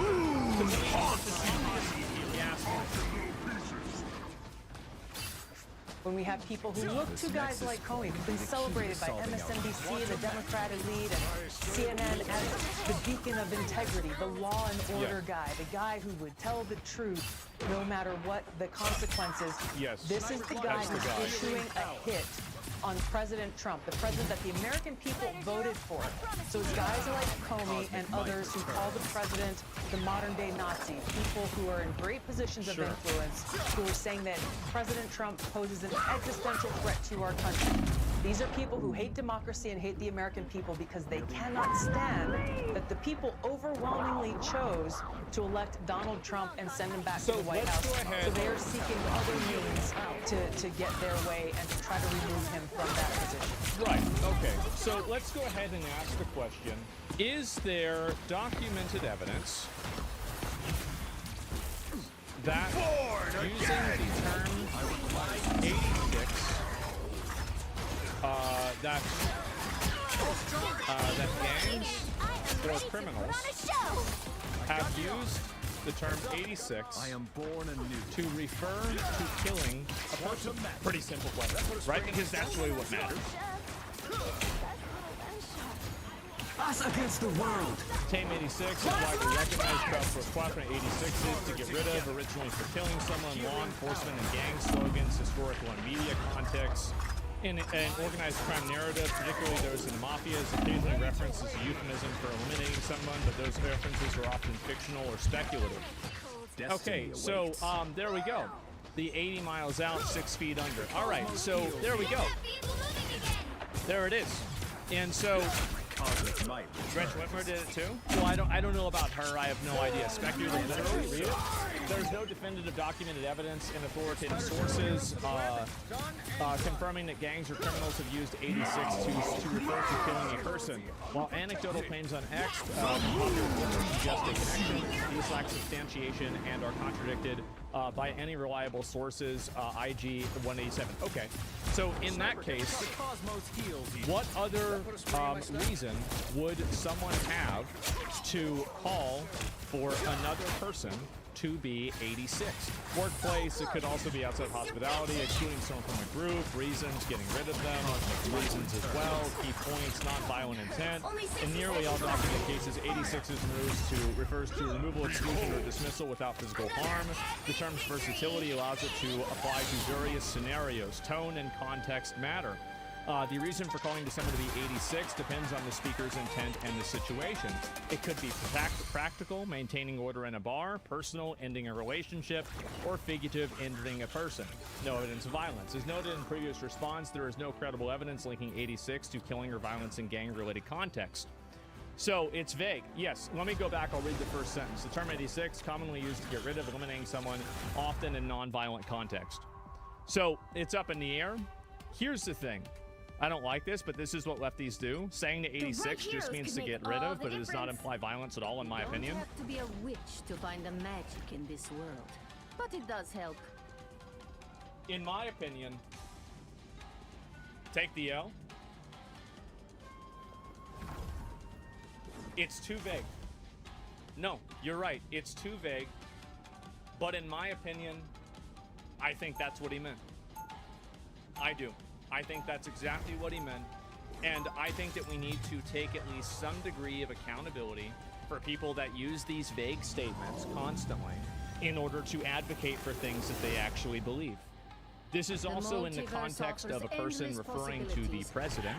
it's When we have people who look to guys like Comey, who've been celebrated by MSNBC, the Democratic lead, and CNN as the beacon of integrity, the law and order guy, the guy who would tell the truth no matter what the consequences. Yes. This is the guy who's issuing a hit on President Trump, the president that the American people voted for. So it's guys like Comey and others who call the president the modern-day Nazi, people who are in great positions of influence, who are saying that President Trump poses an existential threat to our country. These are people who hate democracy and hate the American people because they cannot stand that the people overwhelmingly chose to elect Donald Trump and send him back to the White House. So they are seeking other means to get their way and to try to remove him from that position. Right, okay. So let's go ahead and ask the question, is there documented evidence that using the term 86, that gangs or criminals have used the term 86 to refer to killing a person? Pretty simple question, right? Because that's really what matters. Us against the world. Tame 86 is widely recognized. Quadrant 86 is to get rid of, originally for killing someone. Law enforcement and gang slogans, historical and media context. In an organized crime narrative, particularly those in the mafia, is occasionally referenced as a euphemism for eliminating someone, but those references are often fictional or speculative. Okay, so there we go. The 80 miles out, 6 feet under. All right, so there we go. There it is. And so Gretchen Whitmer did it too? Well, I don't know about her. I have no idea. Speculative, literally, read it. There's no definitive documented evidence in authoritative sources confirming that gangs or criminals have used 86 to refer to killing a person. While anecdotal claims on X suggest a connection, these lack substantiation and are contradicted by any reliable sources, IG 187. Okay, so in that case, what other reason would someone have to call for another person to be 86? Workplace, it could also be outside hospitality, excluding someone from a group, reasons, getting rid of them, reasons as well, key points, non-violent intent. In nearly all documented cases, 86 refers to removal, exclusion, or dismissal without physical harm. The term's versatility allows it to apply to various scenarios. Tone and context matter. The reason for calling to someone to be 86 depends on the speaker's intent and the situation. It could be practical, maintaining order in a bar, personal, ending a relationship, or figurative, injuring a person. No evidence of violence. As noted in previous response, there is no credible evidence linking 86 to killing or violence in gang-related context. So it's vague. Yes, let me go back. I'll read the first sentence. The term 86, commonly used to get rid of, eliminating someone, often in non-violent context. So it's up in the air. Here's the thing. I don't like this, but this is what lefties do. Saying the 86 just means to get rid of, but it does not imply violence at all, in my opinion. You don't have to be a witch to find the magic in this world, but it does help. in my opinion, take the L. It's too vague. No, you're right. It's too vague. But in my opinion, I think that's what he meant. I do. I think that's exactly what he meant. And I think that we need to take at least some degree of accountability for people that use these vague statements constantly in order to advocate for things that they actually believe. This is also in the context of a person referring to the president.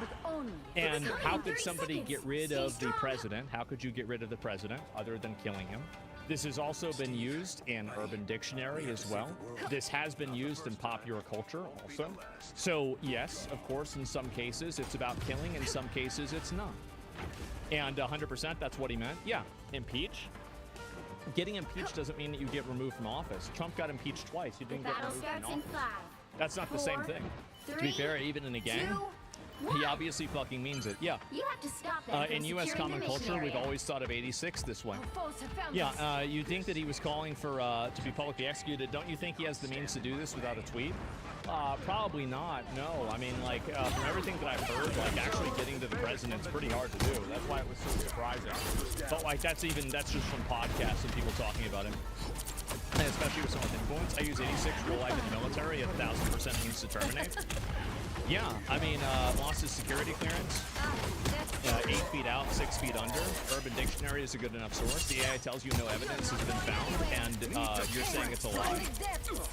And how could somebody get rid of the president? How could you get rid of the president other than killing him? This has also been used in Urban Dictionary as well. This has been used in popular culture also. So yes, of course, in some cases it's about killing, in some cases it's not. And 100% that's what he meant. Yeah, impeach. Getting impeached doesn't mean that you get removed from office. Trump got impeached twice. He didn't get removed from office. That's not the same thing. To be fair, even in a gang, he obviously fucking means it. Yeah. You have to stop them in U.S. common culture, we've always thought of 86 this way. Yeah, you think that he was calling for to be publicly executed. Don't you think he has the means to do this without a tweet? Probably not, no. I mean, like, from everything that I've heard, like, actually getting to the president's pretty hard to do. That's why it was so surprising. But, like, that's just from podcasts and people talking about him. And especially with someone with influence. I use 86 real life in the military, 1,000% means to terminate. Yeah, I mean, lost his security clearance. 8 feet out, 6 feet under. Urban Dictionary is a good enough source. The AI tells you no evidence has been found, and you're saying it's a lie.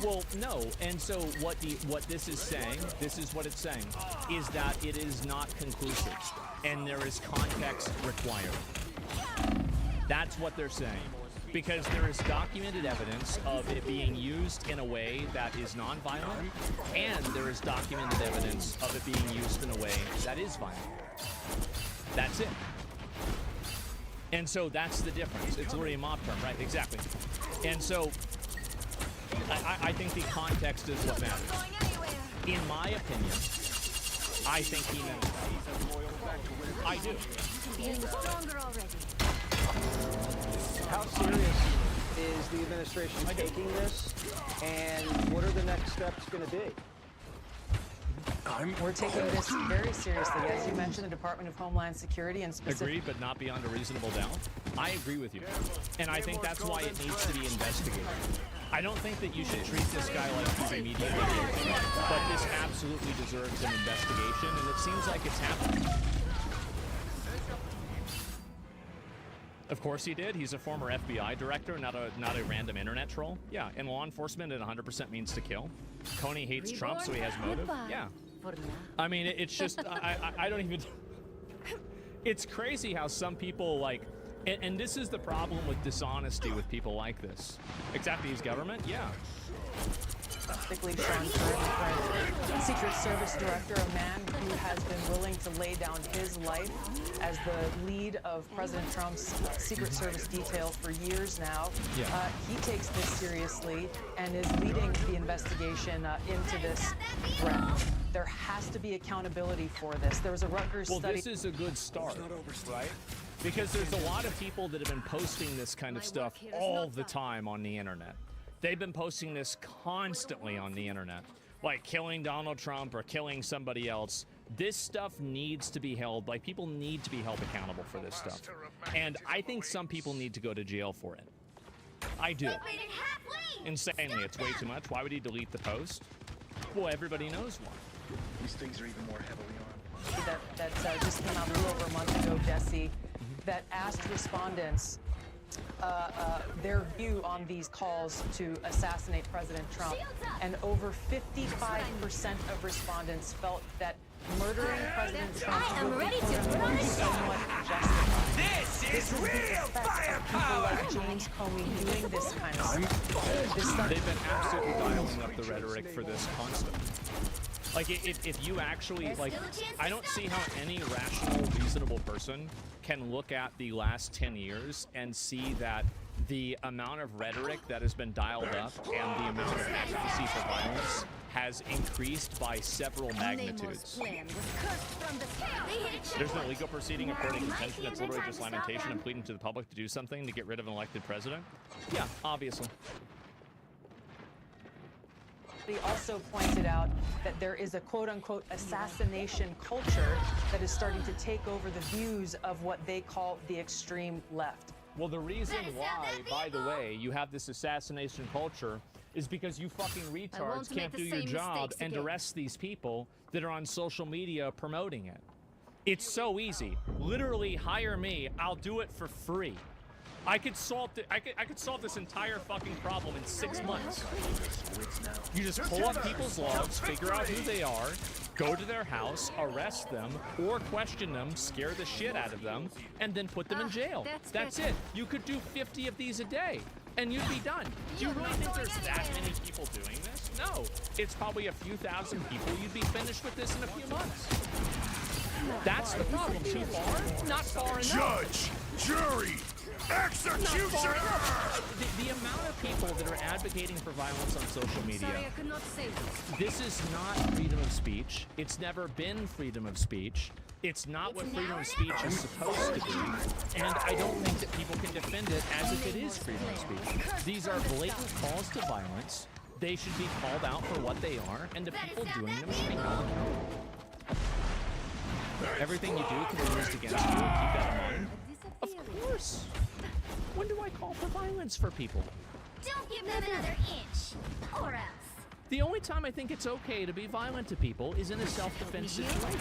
Well, no. And so what this is saying, this is what it's saying, is that it is not conclusive, and there is context required. That's what they're saying. Because there is documented evidence of it being used in a way that is non-violent, and there is documented evidence of it being used in a way that is violent. That's it. And so that's the difference. It's literally a mob term, right? Exactly. And so I think the context is what matters. In my opinion, I think he meant it. I do. Stronger already. How serious is the administration taking this, and what are the next steps going to be? We're taking this very seriously. As you mentioned, the Department of Homeland Security and Agree, but not beyond a reasonable doubt. I agree with you. And I think that's why it needs to be investigated. I don't think that you should treat this guy like he's immediately guilty, but this absolutely deserves an investigation, and it seems like it's happening. Of course he did. He's a former FBI director, not a random internet troll. Yeah, in law enforcement, it 100% means to kill. Coney hates Trump, so he has motive. Yeah. I mean, it's just, I don't even... It's crazy how some people, like... And this is the problem with dishonesty with people like this. Exactly, his government? Yeah. Specifically, Sean Curran, Secret Service Director, a man who has been willing to lay down his life as the lead of President Trump's Secret Service detail for years now. Yeah. He takes this seriously and is leading the investigation into this threat. There has to be accountability for this. There was a Rutgers study. Well, this is a good start, right? Because there's a lot of people that have been posting this kind of stuff all the time on the internet. They've been posting this constantly on the internet, like killing Donald Trump or killing somebody else. This stuff needs to be held, like people need to be held accountable for this stuff. And I think some people need to go to jail for it. I do. Insanely, it's way too much. Why would he delete the post? Well, everybody knows why. These things are even more heavily armed. That just came out a little over a month ago, Jesse, that asked respondents their view on these calls to assassinate President Trump, and over 55% of respondents felt that murdering President Trump would be somewhat justified. This is the effect of people like James Comey doing this kind of stuff. They've been absolutely dialing up the rhetoric for this constantly. Like, if you actually, like, I don't see how any rational, reasonable person can look at the last 10 years and see that the amount of rhetoric that has been dialed up and the amount of advocacy for violence has increased by several magnitudes. There's no legal proceeding according to contention. It's literally just lamentation and pleading to the public to do something to get rid of an elected president. Yeah, obviously. He also pointed out that there is a quote-unquote assassination culture that is starting to take over the views of what they call the extreme left. Well, the reason why, by the way, you have this assassination culture is because you fucking retards can't do your job and arrest these people that are on social media promoting it. It's so easy. Literally hire me. I'll do it for free. I could solve this entire fucking problem in 6 months. You just pull up people's logs, figure out who they are, go to their house, arrest them, or question them, scare the shit out of them, and then put them in jail. That's it. You could do 50 of these a day, and you'd be done. Do you really think there's that many people doing this? No. It's probably a few thousand people. You'd be finished with this in a few months. That's the problem. Too far? Not far enough. Judge, jury, executioner! The amount of people that are advocating for violence on social media, this is not freedom of speech. It's never been freedom of speech. It's not what freedom of speech is supposed to be. And I don't think that people can defend it as if it is freedom of speech. These are blatant calls to violence. They should be called out for what they are, and the people doing them should be held accountable. Everything you do can be used against you. Keep that in mind. Of course. When do I call for violence for people? Don't give them another inch, or else. The only time I think it's okay to be violent to people is in a self-defense situation.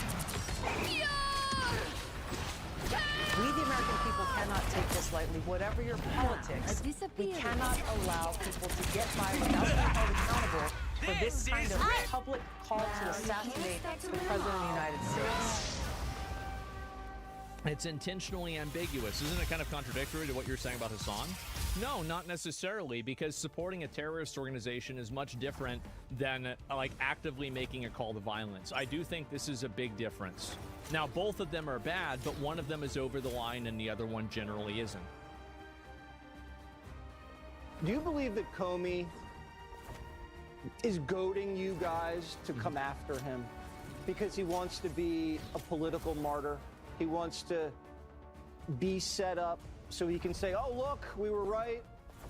We, the American people, cannot take this lightly. Whatever your politics, we cannot allow people to get by without being held accountable for this kind of public call to assassinate the President of the United States. It's intentionally ambiguous. Isn't it kind of contradictory to what you're saying about Hassan? No, not necessarily, because supporting a terrorist organization is much different than like actively making a call to violence. I do think this is a big difference. Now, both of them are bad, but one of them is over the line and the other one generally isn't. Do you believe that Comey is goading you guys to come after him because he wants to be a political martyr? He wants to be set up so he can say, oh, look, we were right.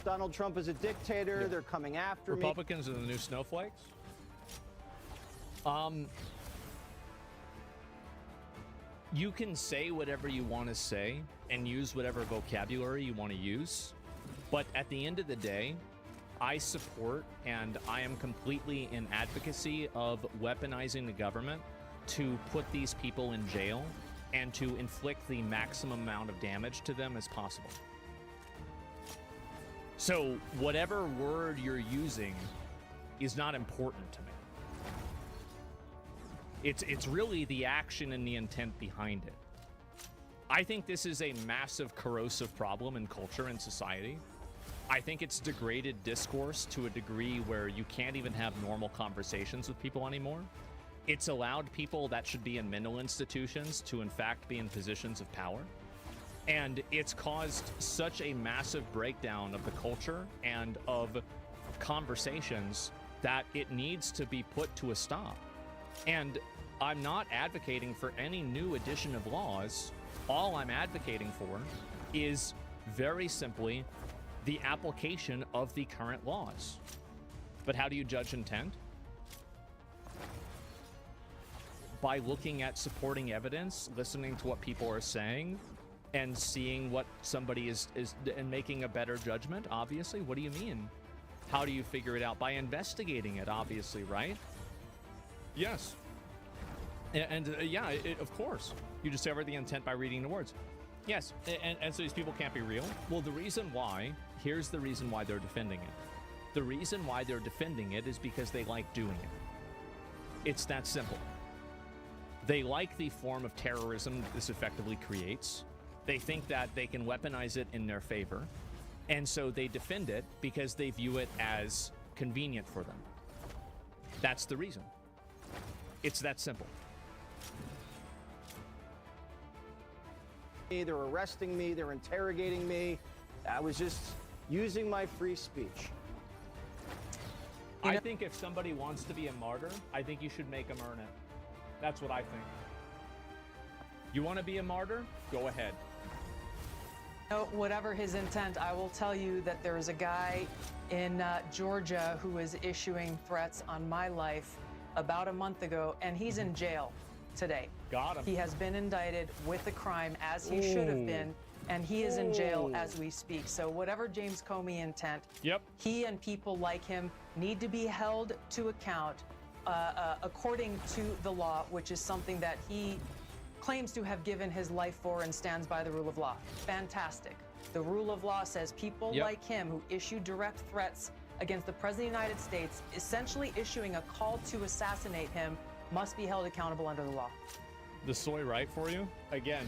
Donald Trump is a dictator. Yeah. They're coming after Republicans are the new snowflakes? You can say whatever you want to say and use whatever vocabulary you want to use. But at the end of the day, I support and I am completely in advocacy of weaponizing the government to put these people in jail and to inflict the maximum amount of damage to them as possible. So whatever word you're using is not important to me. It's really the action and the intent behind it. I think this is a massive corrosive problem in culture and society. I think it's degraded discourse to a degree where you can't even have normal conversations with people anymore. It's allowed people that should be in mental institutions to, in fact, be in positions of power. And it's caused such a massive breakdown of the culture and of conversations that it needs to be put to a stop. And I'm not advocating for any new addition of laws. All I'm advocating for is very simply the application of the current laws. But how do you judge intent? By looking at supporting evidence, listening to what people are saying, and seeing what somebody is and making a better judgment, obviously. What do you mean? How do you figure it out? By investigating it, obviously, right? Yes. And yeah, of course. You discover the intent by reading the words. Yes, and so these people can't be real? Well, the reason why, here's the reason why they're defending it. The reason why they're defending it is because they like doing it. It's that simple. They like the form of terrorism that this effectively creates. They think that they can weaponize it in their favor. And so they defend it because they view it as convenient for them. That's the reason. It's that simple. They're arresting me. They're interrogating me. I was just using my free speech. I think if somebody wants to be a martyr, I think you should make them earn it. That's what I think. You want to be a martyr? Go ahead. No, whatever his intent, I will tell you that there is a guy in Georgia who is issuing threats on my life about a month ago, and he's in jail today. Got him. He has been indicted with a crime, as he should have been, and he is in jail as we speak. So whatever James Comey intent, he and people like him need to be held to account according to the law, which is something that he claims to have given his life for and stands by the rule of law. Fantastic. The rule of law says people like him who issue direct threats against the President of the United States, essentially issuing a call to assassinate him, must be held accountable under the law. The soy right for you? Again,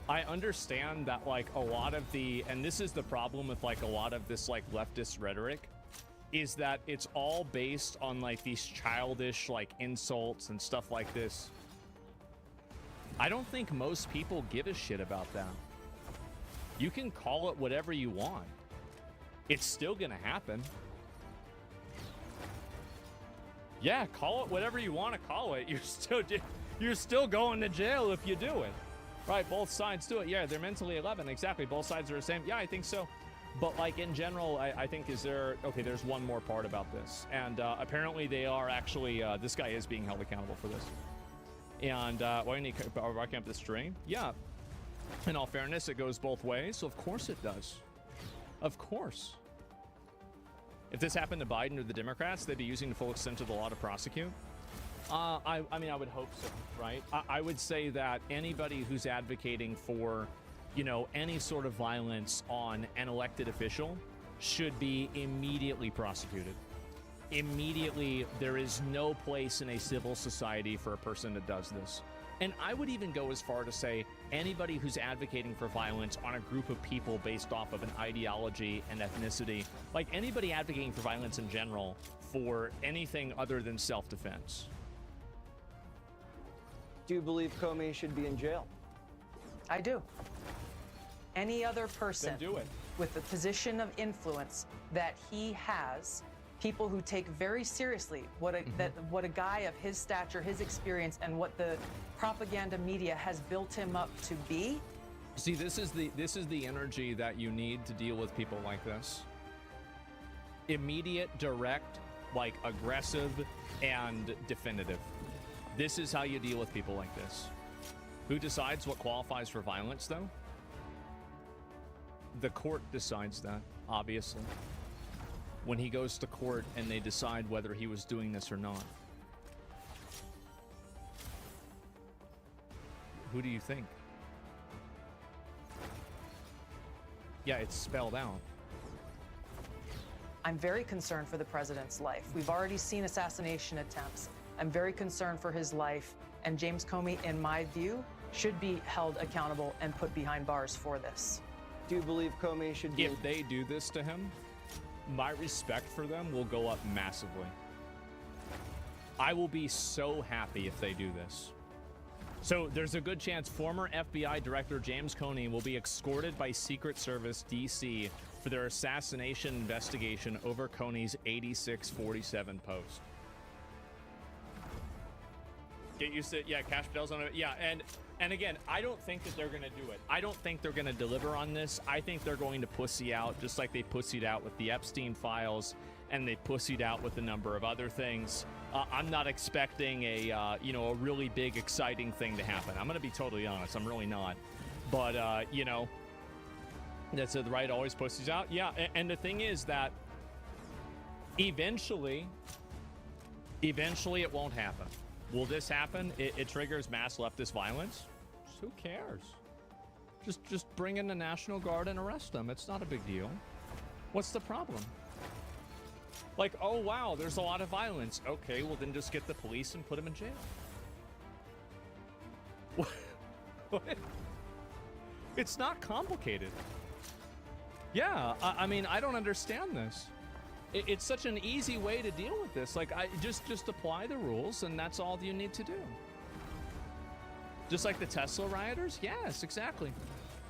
I understand that, like, a lot of the, and this is the problem with, like, a lot of this, like, leftist rhetoric, is that it's all based on, like, these childish, like, insults and stuff like this. I don't think most people give a shit about that. You can call it whatever you want. It's still gonna happen. Yeah, call it whatever you want to call it. You're still going to jail if you do it. Right, both sides do it. Yeah, they're mentally 11. Exactly, both sides are the same. Yeah, I think so. But, like, in general, I think okay, there's one more part about this. And apparently they are actually, this guy is being held accountable for this. And why didn't he rocking up the string? Yeah, in all fairness, it goes both ways. So of course it does. Of course. If this happened to Biden or the Democrats, they'd be using the full extent of the law to prosecute. I mean, I would hope so, right? I would say that anybody who's advocating for, you know, any sort of violence on an elected official should be immediately prosecuted. Immediately. There is no place in a civil society for a person that does this. And I would even go as far to say anybody who's advocating for violence on a group of people based off of an ideology and ethnicity, like anybody advocating for violence in general for anything other than self-defense. Do you believe Comey should be in jail? I do. Any other person Then do it. with the position of influence that he has, people who take very seriously what a guy of his stature, his experience, and what the propaganda media has built him up to be. See, this is the energy that you need to deal with people like this. Immediate, direct, like aggressive, and definitive. This is how you deal with people like this. Who decides what qualifies for violence, though? The court decides that, obviously. When he goes to court and they decide whether he was doing this or not. Who do you think? Yeah, it's spelled out. I'm very concerned for the president's life. We've already seen assassination attempts. I'm very concerned for his life, and James Comey, in my view, should be held accountable and put behind bars for this. Do you believe Comey should be... If they do this to him, my respect for them will go up massively. I will be so happy if they do this. So there's a good chance former FBI Director James Comey will be escorted by Secret Service DC for their assassination investigation over Comey's 8647 post. Get used to it. Yeah, Cash Patel's on it. Yeah, and again, I don't think that they're going to do it. I don't think they're going to deliver on this. I think they're going to pussy out just like they pussied out with the Epstein files and they pussied out with a number of other things. I'm not expecting a really big, exciting thing to happen. I'm going to be totally honest. I'm really not. But, you know, that's the right always pussies out. Yeah, and the thing is that eventually it won't happen. Will this happen? It triggers mass leftist violence? Who cares? Just bring in the National Guard and arrest them. It's not a big deal. What's the problem? Like, oh, wow, there's a lot of violence. Okay, well, then just get the police and put them in jail. What? It's not complicated. Yeah, I mean, I don't understand this. It's such an easy way to deal with this. Like, just apply the rules, and that's all you need to do. Just like the Tesla rioters? Yes, exactly.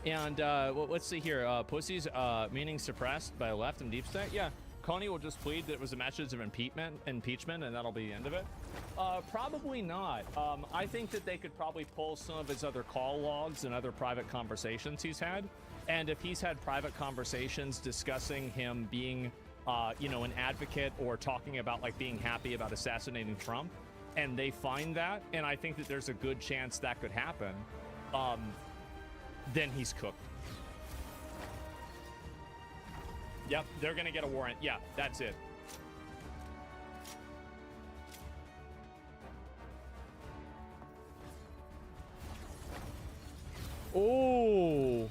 And well, let's see here. Pussies, meaning suppressed by left and deep state? Yeah. Coney will just plead that it was a message of impeachment, and that'll be the end of it. Probably not. I think that they could probably pull some of his other call logs and other private conversations he's had. And if he's had private conversations discussing him being, you know, an advocate or talking about like being happy about assassinating Trump, and they find that, and I think that there's a good chance that could happen, then he's cooked. Yep, they're gonna get a warrant. Yeah, that's it. Oh,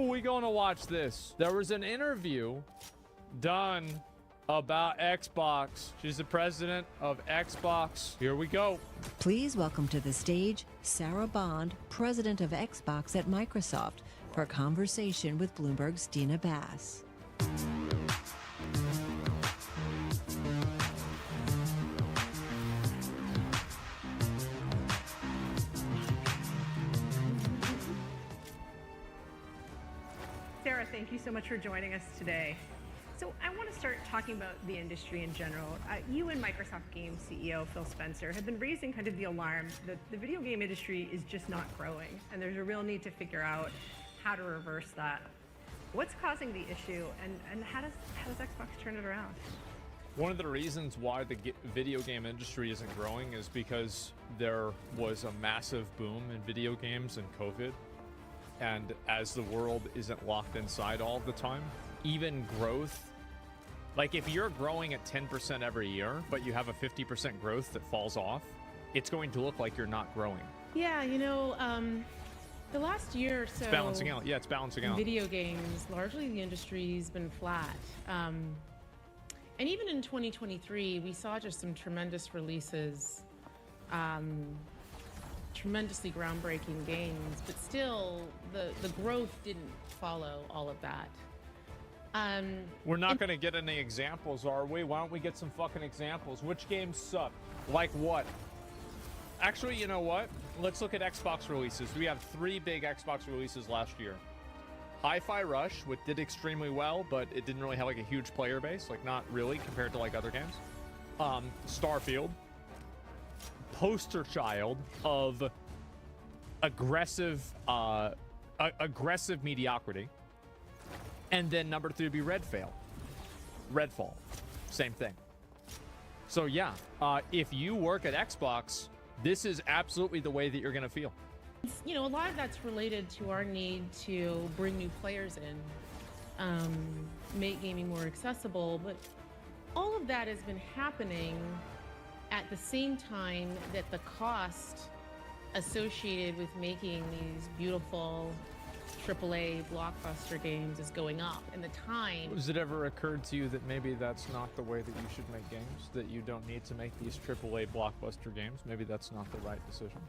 we gonna watch this. There was an interview done about Xbox. She's the president of Xbox. Here we go. Please welcome to the stage Sarah Bond, president of Xbox at Microsoft, for a conversation with Bloomberg's Dina Bass. Sarah, thank you so much for joining us today. So I want to start talking about the industry in general. You and Microsoft Games CEO Phil Spencer have been raising kind of the alarm that the video game industry is just not growing, and there's a real need to figure out how to reverse that. What's causing the issue, and how does Xbox turn it around? One of the reasons why the video game industry isn't growing is because there was a massive boom in video games and COVID. And as the world isn't locked inside all the time, even growth, like if you're growing at 10% every year, but you have a 50% growth that falls off, it's going to look like you're not growing. Yeah, you know, the last year or so... It's balancing out. Yeah, it's balancing out. Video games, largely the industry's been flat. And even in 2023, we saw just some tremendous releases, tremendously groundbreaking games, but still the growth didn't follow all of that. We're not going to get any examples, are we? Why don't we get some fucking examples? Which games suck? Like what? Actually, you know what? Let's look at Xbox releases. We have 3 big Xbox releases last year. Hi-Fi Rush, which did extremely well, but it didn't really have like a huge player base, like not really compared to like other games. Starfield, poster child of aggressive mediocrity. And then number 3 would be Redfall, same thing. So yeah, if you work at Xbox, this is absolutely the way that you're gonna feel. You know, a lot of that's related to our need to bring new players in, make gaming more accessible, but all of that has been happening at the same time that the cost associated with making these beautiful AAA blockbuster games is going up, and the time... Has it ever occurred to you that maybe that's not the way that you should make games? That you don't need to make these AAA blockbuster games? Maybe that's not the right decision?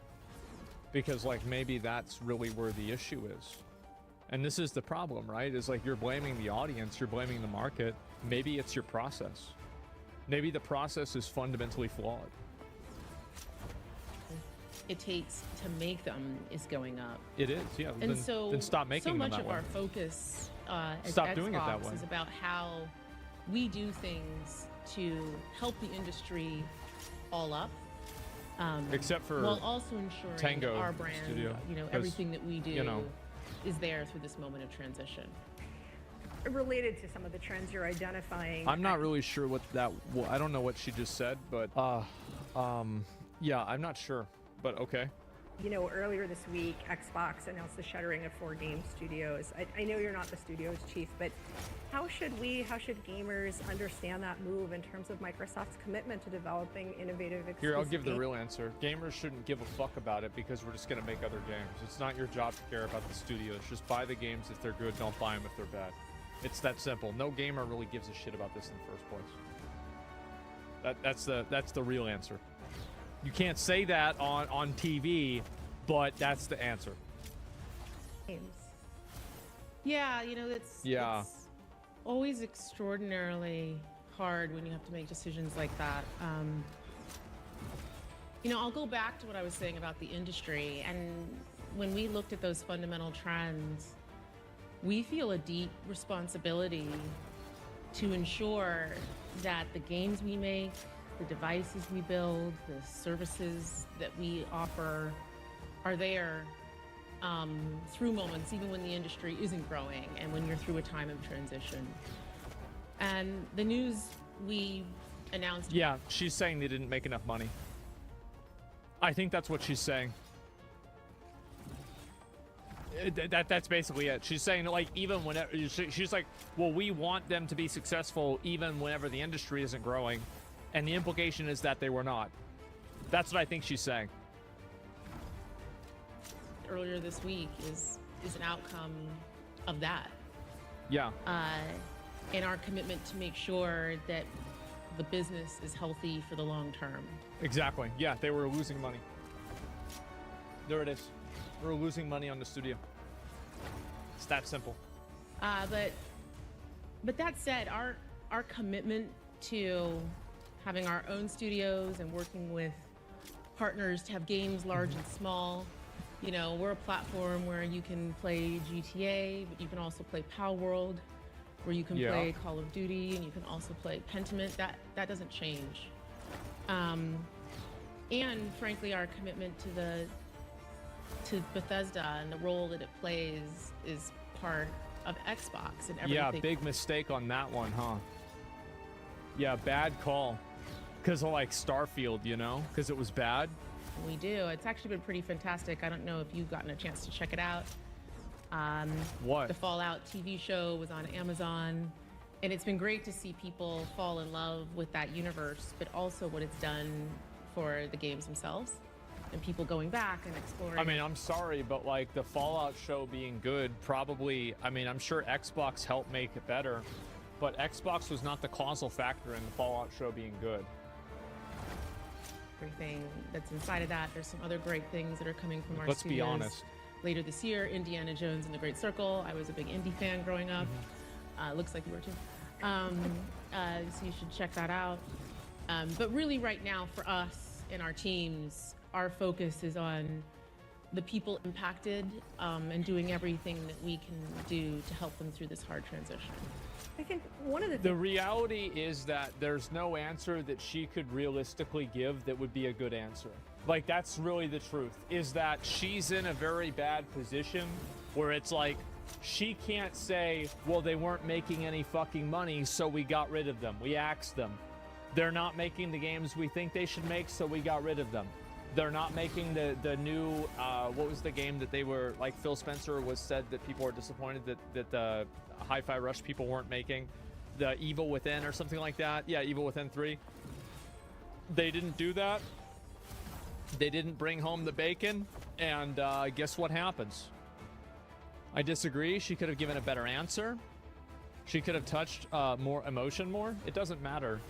Because, like, maybe that's really where the issue is. And this is the problem, right? Is like you're blaming the audience, you're blaming the market. Maybe it's your process. Maybe the process is fundamentally flawed. It takes to make them is going up. It is, yeah. And then stop making them that way. So much of our focus as Stop doing it that Xbox way. is about how we do things to help the industry all up. Except for while also ensuring Tango our brand, Studio, you know, 'cause, everything that we do you know, is there through this moment of transition. Related to some of the trends you're identifying. I'm not really sure what that... Well, I don't know what she just said, but... yeah, I'm not sure, but okay. You know, earlier this week, Xbox announced the shuttering of 4 game studios. I know you're not the studio's chief, but how should gamers understand that move in terms of Microsoft's commitment to developing innovative exclusive Here, I'll give the games? real answer. Gamers shouldn't give a fuck about it because we're just going to make other games. It's not your job to care about the studios. Just buy the games if they're good, don't buy them if they're bad. It's that simple. No gamer really gives a shit about this in the first place. That's the real answer. You can't say that on TV, but that's the answer. Yeah, you know, it's always extraordinarily hard when you have to make decisions like that. You know, I'll go back to what I was saying about the industry, and when we looked at those fundamental trends, we feel a deep responsibility to ensure that the games we make, the devices we build, the services that we offer are there through moments, even when the industry isn't growing and when you're through a time of transition. And the news we announced. Yeah, she's saying they didn't make enough money. I think that's what she's saying. That's basically it. She's saying, like, even whenever she's like, well, we want them to be successful even whenever the industry isn't growing, and the implication is that they were not. That's what I think she's saying. Earlier this week is an outcome of that. Yeah. And our commitment to make sure that the business is healthy for the long term. Exactly. Yeah, they were losing money. There it is. They were losing money on the studio. It's that simple. But that said, our commitment to having our own studios and working with partners to have games large and small. You know, we're a platform where you can play GTA, but you can also play Power World, where you can play Call of Duty, and you can also play Pentiment. That doesn't change. And frankly, our commitment to Bethesda and the role that it plays is part of Xbox and everything. Yeah, big mistake on that one, huh? Yeah, bad call. Because of, like, Starfield, you know? Because it was bad. We do. It's actually been pretty fantastic. I don't know if you've gotten a chance to check it out. What? The Fallout TV show was on Amazon, and it's been great to see people fall in love with that universe, but also what it's done for the games themselves and people going back and exploring. I mean, I'm sorry, but, like, the Fallout show being good probably, I mean, I'm sure Xbox helped make it better, but Xbox was not the causal factor in the Fallout show being good. Everything that's inside of that. There's some other great things that are coming from our Let's studios. be honest. Later this year, Indiana Jones and the Great Circle. I was a big indie fan growing up. Looks like you were too. So you should check that out. But really right now for us and our teams, our focus is on the people impacted and doing everything that we can do to help them through this hard transition. I think one of the reality is that there's no answer that she could realistically give that would be a good answer. Like, that's really the truth, is that she's in a very bad position where it's like, she can't say, well, they weren't making any fucking money, so we got rid of them. We axed them. They're not making the games we think they should make, so we got rid of them. They're not making the new, what was the game that they were, like, Phil Spencer was said that people were disappointed that the Hi-Fi Rush people weren't making, the Evil Within or something like that. Yeah, Evil Within 3. They didn't do that. They didn't bring home the bacon, and guess what happens? I disagree. She could have given a better answer. She could have touched more emotion more. It doesn't matter.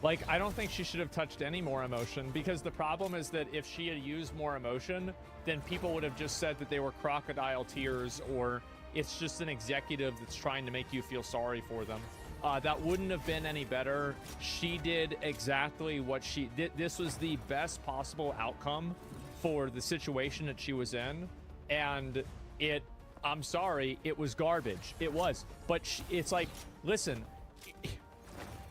Like, I don't think she should have touched any more emotion, because the problem is that if she had used more emotion, then people would have just said that they were crocodile tears, or it's just an executive that's trying to make you feel sorry for them. That wouldn't have been any better. She did exactly what she did. This was the best possible outcome for the situation that she was in. And I'm sorry, it was garbage. It was. But it's like, listen,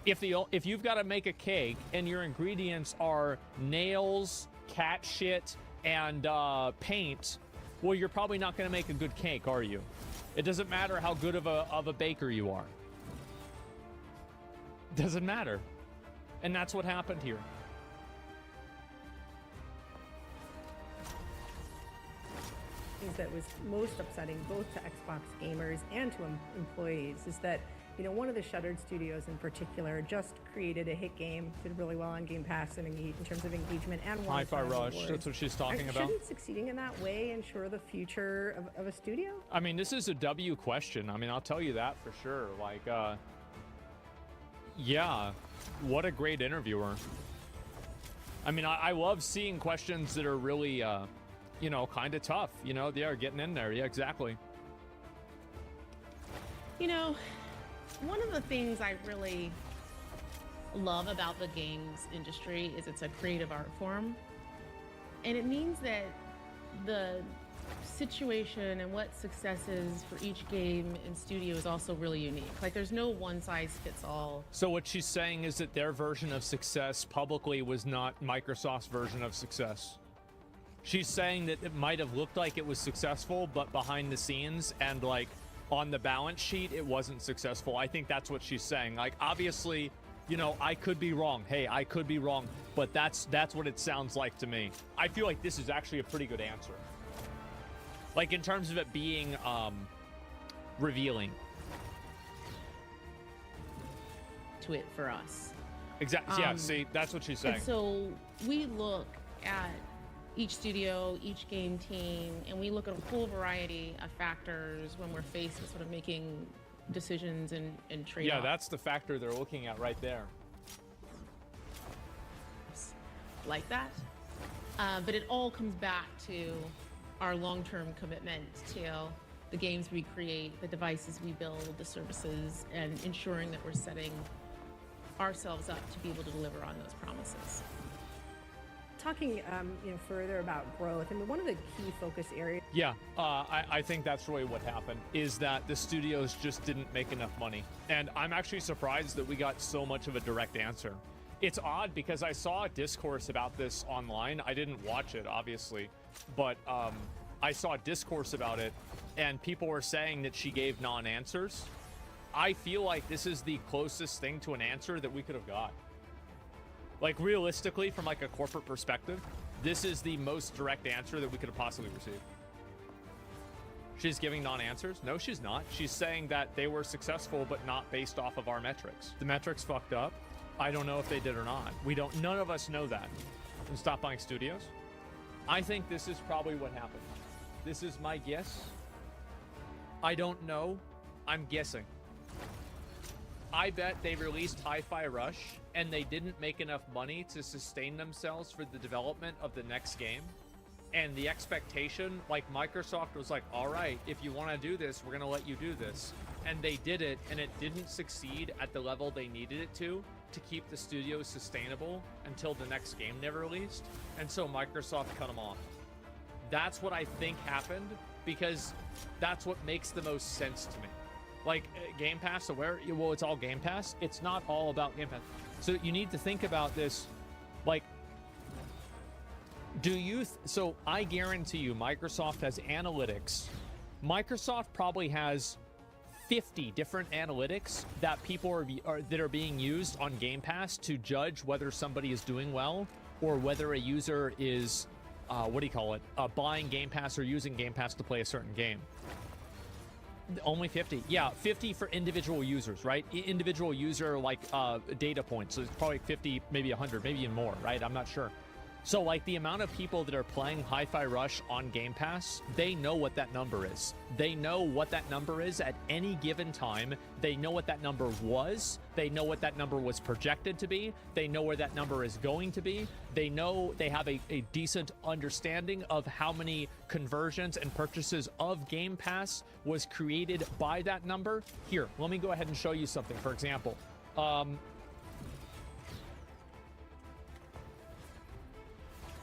if you've got to make a cake and your ingredients are nails, cat shit, and paint, well, you're probably not going to make a good cake, are you? It doesn't matter how good of a baker you are. Doesn't matter. And that's what happened here. Things that was most upsetting both to Xbox gamers and to employees is that, you know, one of the shuttered studios in particular just created a hit game, did really well on Game Pass and in terms of engagement, and won Hi-Fi Rush, awards. that's what she's talking about. Shouldn't succeeding in that way ensure the future of a studio? I mean, this is a W question. I mean, I'll tell you that for sure. Like, yeah, what a great interviewer. I mean, I love seeing questions that are really, you know, kind of tough. You know, they are getting in there. Yeah, exactly. You know, one of the things I really love about the games industry is it's a creative art form. And it means that the situation and what success is for each game and studio is also really unique. Like, there's no one size fits all. So what she's saying is that their version of success publicly was not Microsoft's version of success. She's saying that it might have looked like it was successful, but behind the scenes and like on the balance sheet, it wasn't successful. I think that's what she's saying. Like, obviously, you know, I could be wrong. Hey, I could be wrong, but that's what it sounds like to me. I feel like this is actually a pretty good answer. Like, in terms of it being revealing To it for us. exactly. Yeah, see, that's what she's saying. And so we look at each studio, each game team, and we look at a whole variety of factors when we're faced with sort of making decisions and trade-offs. Yeah, that's the factor they're looking at right there. Like that. But it all comes back to our long-term commitment to the games we create, the devices we build, the services, and ensuring that we're setting ourselves up to be able to deliver on those promises. Talking, further about growth, I mean, one of the key focus areas. Yeah, I think that's really what happened, is that the studios just didn't make enough money. And I'm actually surprised that we got so much of a direct answer. It's odd because I saw a discourse about this online. I didn't watch it, obviously, but I saw a discourse about it, and people were saying that she gave non-answers. I feel like this is the closest thing to an answer that we could have got. Like, realistically, from like a corporate perspective, this is the most direct answer that we could have possibly received. She's giving non-answers? No, she's not. She's saying that they were successful, but not based off of our metrics. The metrics fucked up. I don't know if they did or not. None of us know that. And stop buying studios. I think this is probably what happened. This is my guess. I don't know. I'm guessing. I bet they released Hi-Fi Rush and they didn't make enough money to sustain themselves for the development of the next game. And the expectation, like, Microsoft was like, all right, if you want to do this, we're going to let you do this. And they did it, and it didn't succeed at the level they needed it to keep the studio sustainable until the next game never released. And so Microsoft cut them off. That's what I think happened, because that's what makes the most sense to me. Like, Game Pass, well, it's all Game Pass. It's not all about Game Pass. So you need to think about this, like, so I guarantee you Microsoft has analytics. Microsoft probably has 50 different analytics that that are being used on Game Pass to judge whether somebody is doing well or whether a user is, buying Game Pass or using Game Pass to play a certain game. Only 50. Yeah, 50 for individual users, right? Individual user, like, data points. So it's probably 50, maybe 100, maybe even more, right? I'm not sure. So, like, the amount of people that are playing Hi-Fi Rush on Game Pass, they know what that number is. They know what that number is at any given time. They know what that number was. They know what that number was projected to be. They know where that number is going to be. They know they have a decent understanding of how many conversions and purchases of Game Pass was created by that number. Here, let me go ahead and show you something. For example,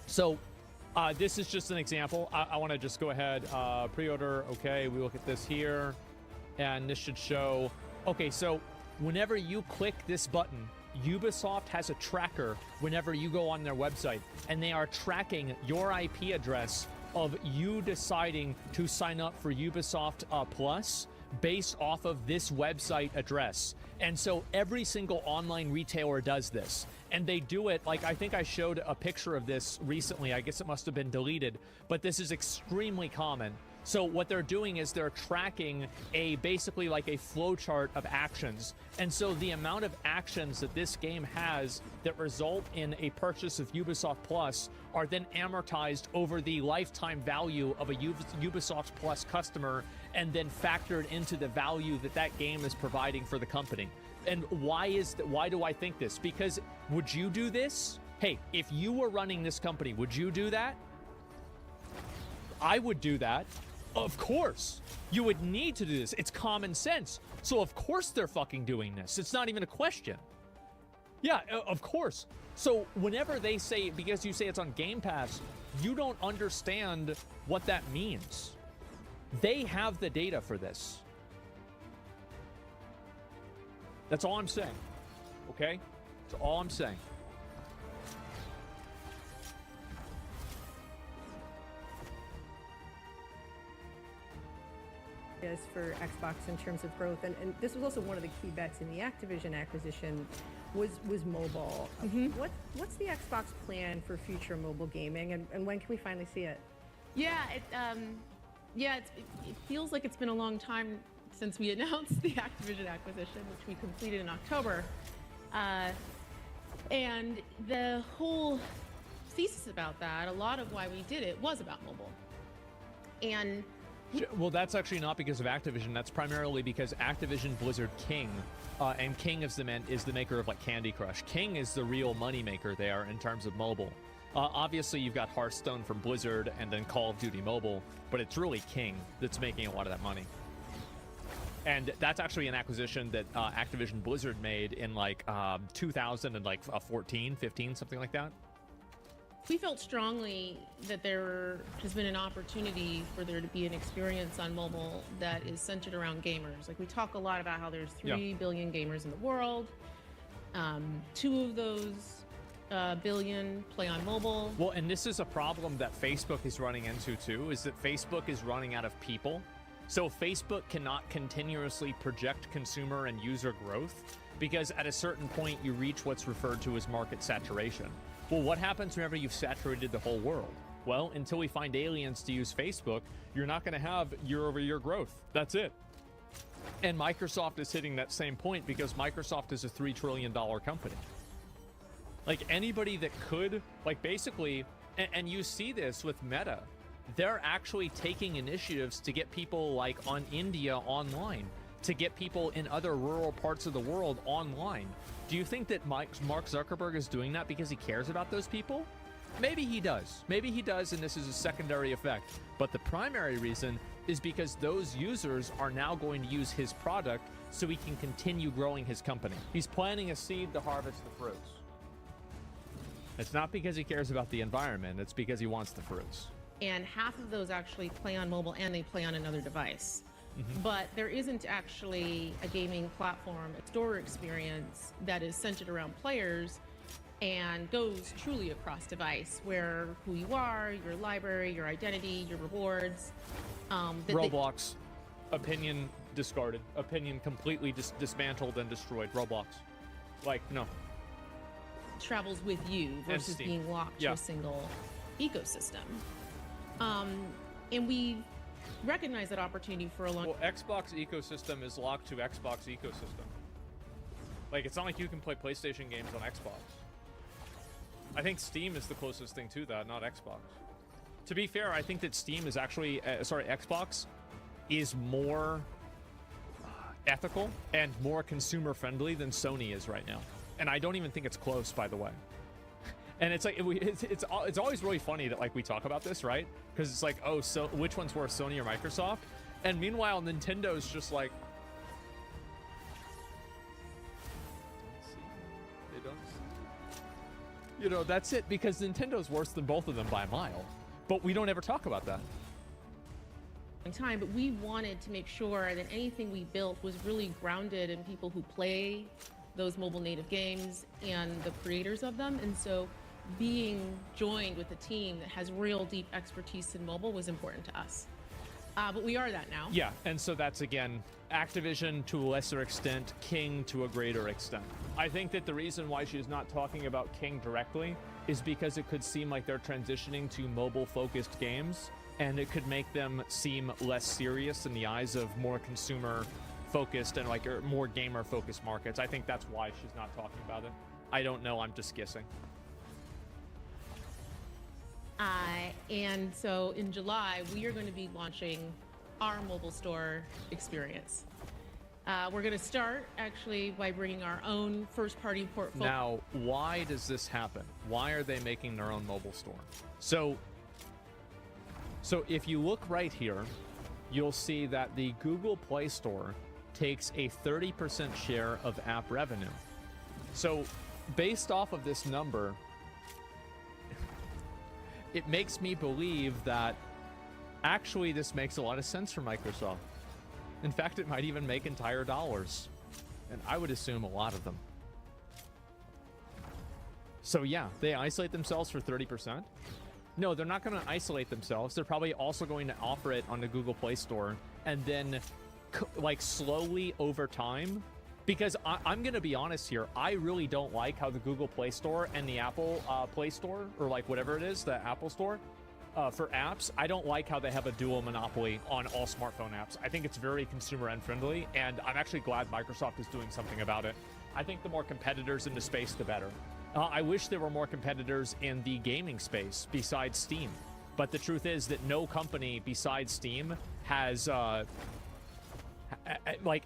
so this is just an example. I want to just go ahead, pre-order. Okay, we look at this here, and this should show. Okay, so whenever you click this button, Ubisoft has a tracker whenever you go on their website, and they are tracking your IP address of you deciding to sign up for Ubisoft Plus based off of this website address. And so every single online retailer does this. And they do it, like, I think I showed a picture of this recently. I guess it must have been deleted, but this is extremely common. So what they're doing is they're tracking basically like a flowchart of actions. And so the amount of actions that this game has that result in a purchase of Ubisoft Plus are then amortized over the lifetime value of a Ubisoft Plus customer and then factored into the value that that game is providing for the company. And why do I think this? Because would you do this? Hey, if you were running this company, would you do that? I would do that. Of course. You would need to do this. It's common sense. So of course they're fucking doing this. It's not even a question. Yeah, of course. So whenever they say, because you say it's on Game Pass, You don't understand what that means. They have the data for this. That's all I'm saying. Okay? That's all I'm saying. Is for Xbox in terms of growth, and this was also one of the key bets in the Activision acquisition was mobile. What's the Xbox plan for future mobile gaming, and when can we finally see it? Yeah, it feels like it's been a long time since we announced the Activision acquisition, which we completed in October. And the whole thesis about that, a lot of why we did it was about mobile. And well, that's actually not because of Activision. That's primarily because Activision Blizzard King, and King is the maker of like Candy Crush. King is the real money maker there in terms of mobile. Obviously, you've got Hearthstone from Blizzard and then Call of Duty Mobile, but it's really King that's making a lot of that money. And that's actually an acquisition that Activision Blizzard made in like 2014, 15, something like that. we felt strongly that there has been an opportunity for there to be an experience on mobile that is centered around gamers. Like, we talk a lot about how there's 3 billion gamers in the world. 2 of those billion play on mobile. Well, and this is a problem that Facebook is running into too, is that Facebook is running out of people. So Facebook cannot continuously project consumer and user growth because at a certain point you reach what's referred to as market saturation. Well, what happens whenever you've saturated the whole world? Well, until we find aliens to use Facebook, you're not going to have year-over-year growth. That's it. And Microsoft is hitting that same point because Microsoft is a $3 trillion company. Like, anybody that could, like, basically, and you see this with Meta, they're actually taking initiatives to get people, like, on India online, to get people in other rural parts of the world online. Do you think that Mark Zuckerberg is doing that because he cares about those people? Maybe he does. Maybe he does, and this is a secondary effect. But the primary reason is because those users are now going to use his product so he can continue growing his company. He's planting a seed to harvest the fruits. It's not because he cares about the environment, it's because he wants the fruits. And half of those actually play on mobile and they play on another device. But there isn't actually a gaming platform, a store experience that is centered around players and goes truly across device, where who you are, your library, your identity, your rewards. Roblox, opinion discarded, opinion completely dismantled and destroyed. Roblox, like, no. Travels with you versus being locked to a single ecosystem. And we recognize that opportunity for a long time. Well, Xbox ecosystem is locked to Xbox ecosystem. Like, it's not like you can play PlayStation games on Xbox. I think Steam is the closest thing to that, not Xbox. To be fair, I think that Steam is actually, Xbox is more ethical and more consumer friendly than Sony is right now. And I don't even think it's close, by the way. And it's like, it's always really funny that, like, we talk about this, right? Because it's like, oh, so which one's worse, Sony or Microsoft? And meanwhile, Nintendo's just like, they don't see. You know, that's it, because Nintendo's worse than both of them by a mile. But we don't ever talk about that. Time, but we wanted to make sure that anything we built was really grounded in people who play those mobile native games and the creators of them. And so being joined with a team that has real deep expertise in mobile was important to us. But we are that now. Yeah, and so that's, again, Activision to a lesser extent, King to a greater extent. I think that the reason why she's not talking about King directly is because it could seem like they're transitioning to mobile-focused games, and it could make them seem less serious in the eyes of more consumer-focused and, like, more gamer-focused markets. I think that's why she's not talking about it. I don't know, I'm just guessing. And so in July, we are going to be launching our mobile store experience. We're going to start actually by bringing our own first-party portfolio. Now, why does this happen? Why are they making their own mobile store? So if you look right here, you'll see that the Google Play Store takes a 30% share of app revenue. So based off of this number, it makes me believe that actually this makes a lot of sense for Microsoft. In fact, it might even make entire dollars. And I would assume a lot of them. So yeah, they isolate themselves for 30%. No, they're not going to isolate themselves. They're probably also going to offer it on the Google Play Store and then like slowly over time. Because I'm going to be honest here, I really don't like how the Google Play Store and the Apple Play Store, or like whatever it is, the Apple Store, for apps, I don't like how they have a dual monopoly on all smartphone apps. I think it's very consumer unfriendly, and I'm actually glad Microsoft is doing something about it. I think the more competitors in the space, the better. I wish there were more competitors in the gaming space besides Steam. But the truth is that no company besides Steam has, like,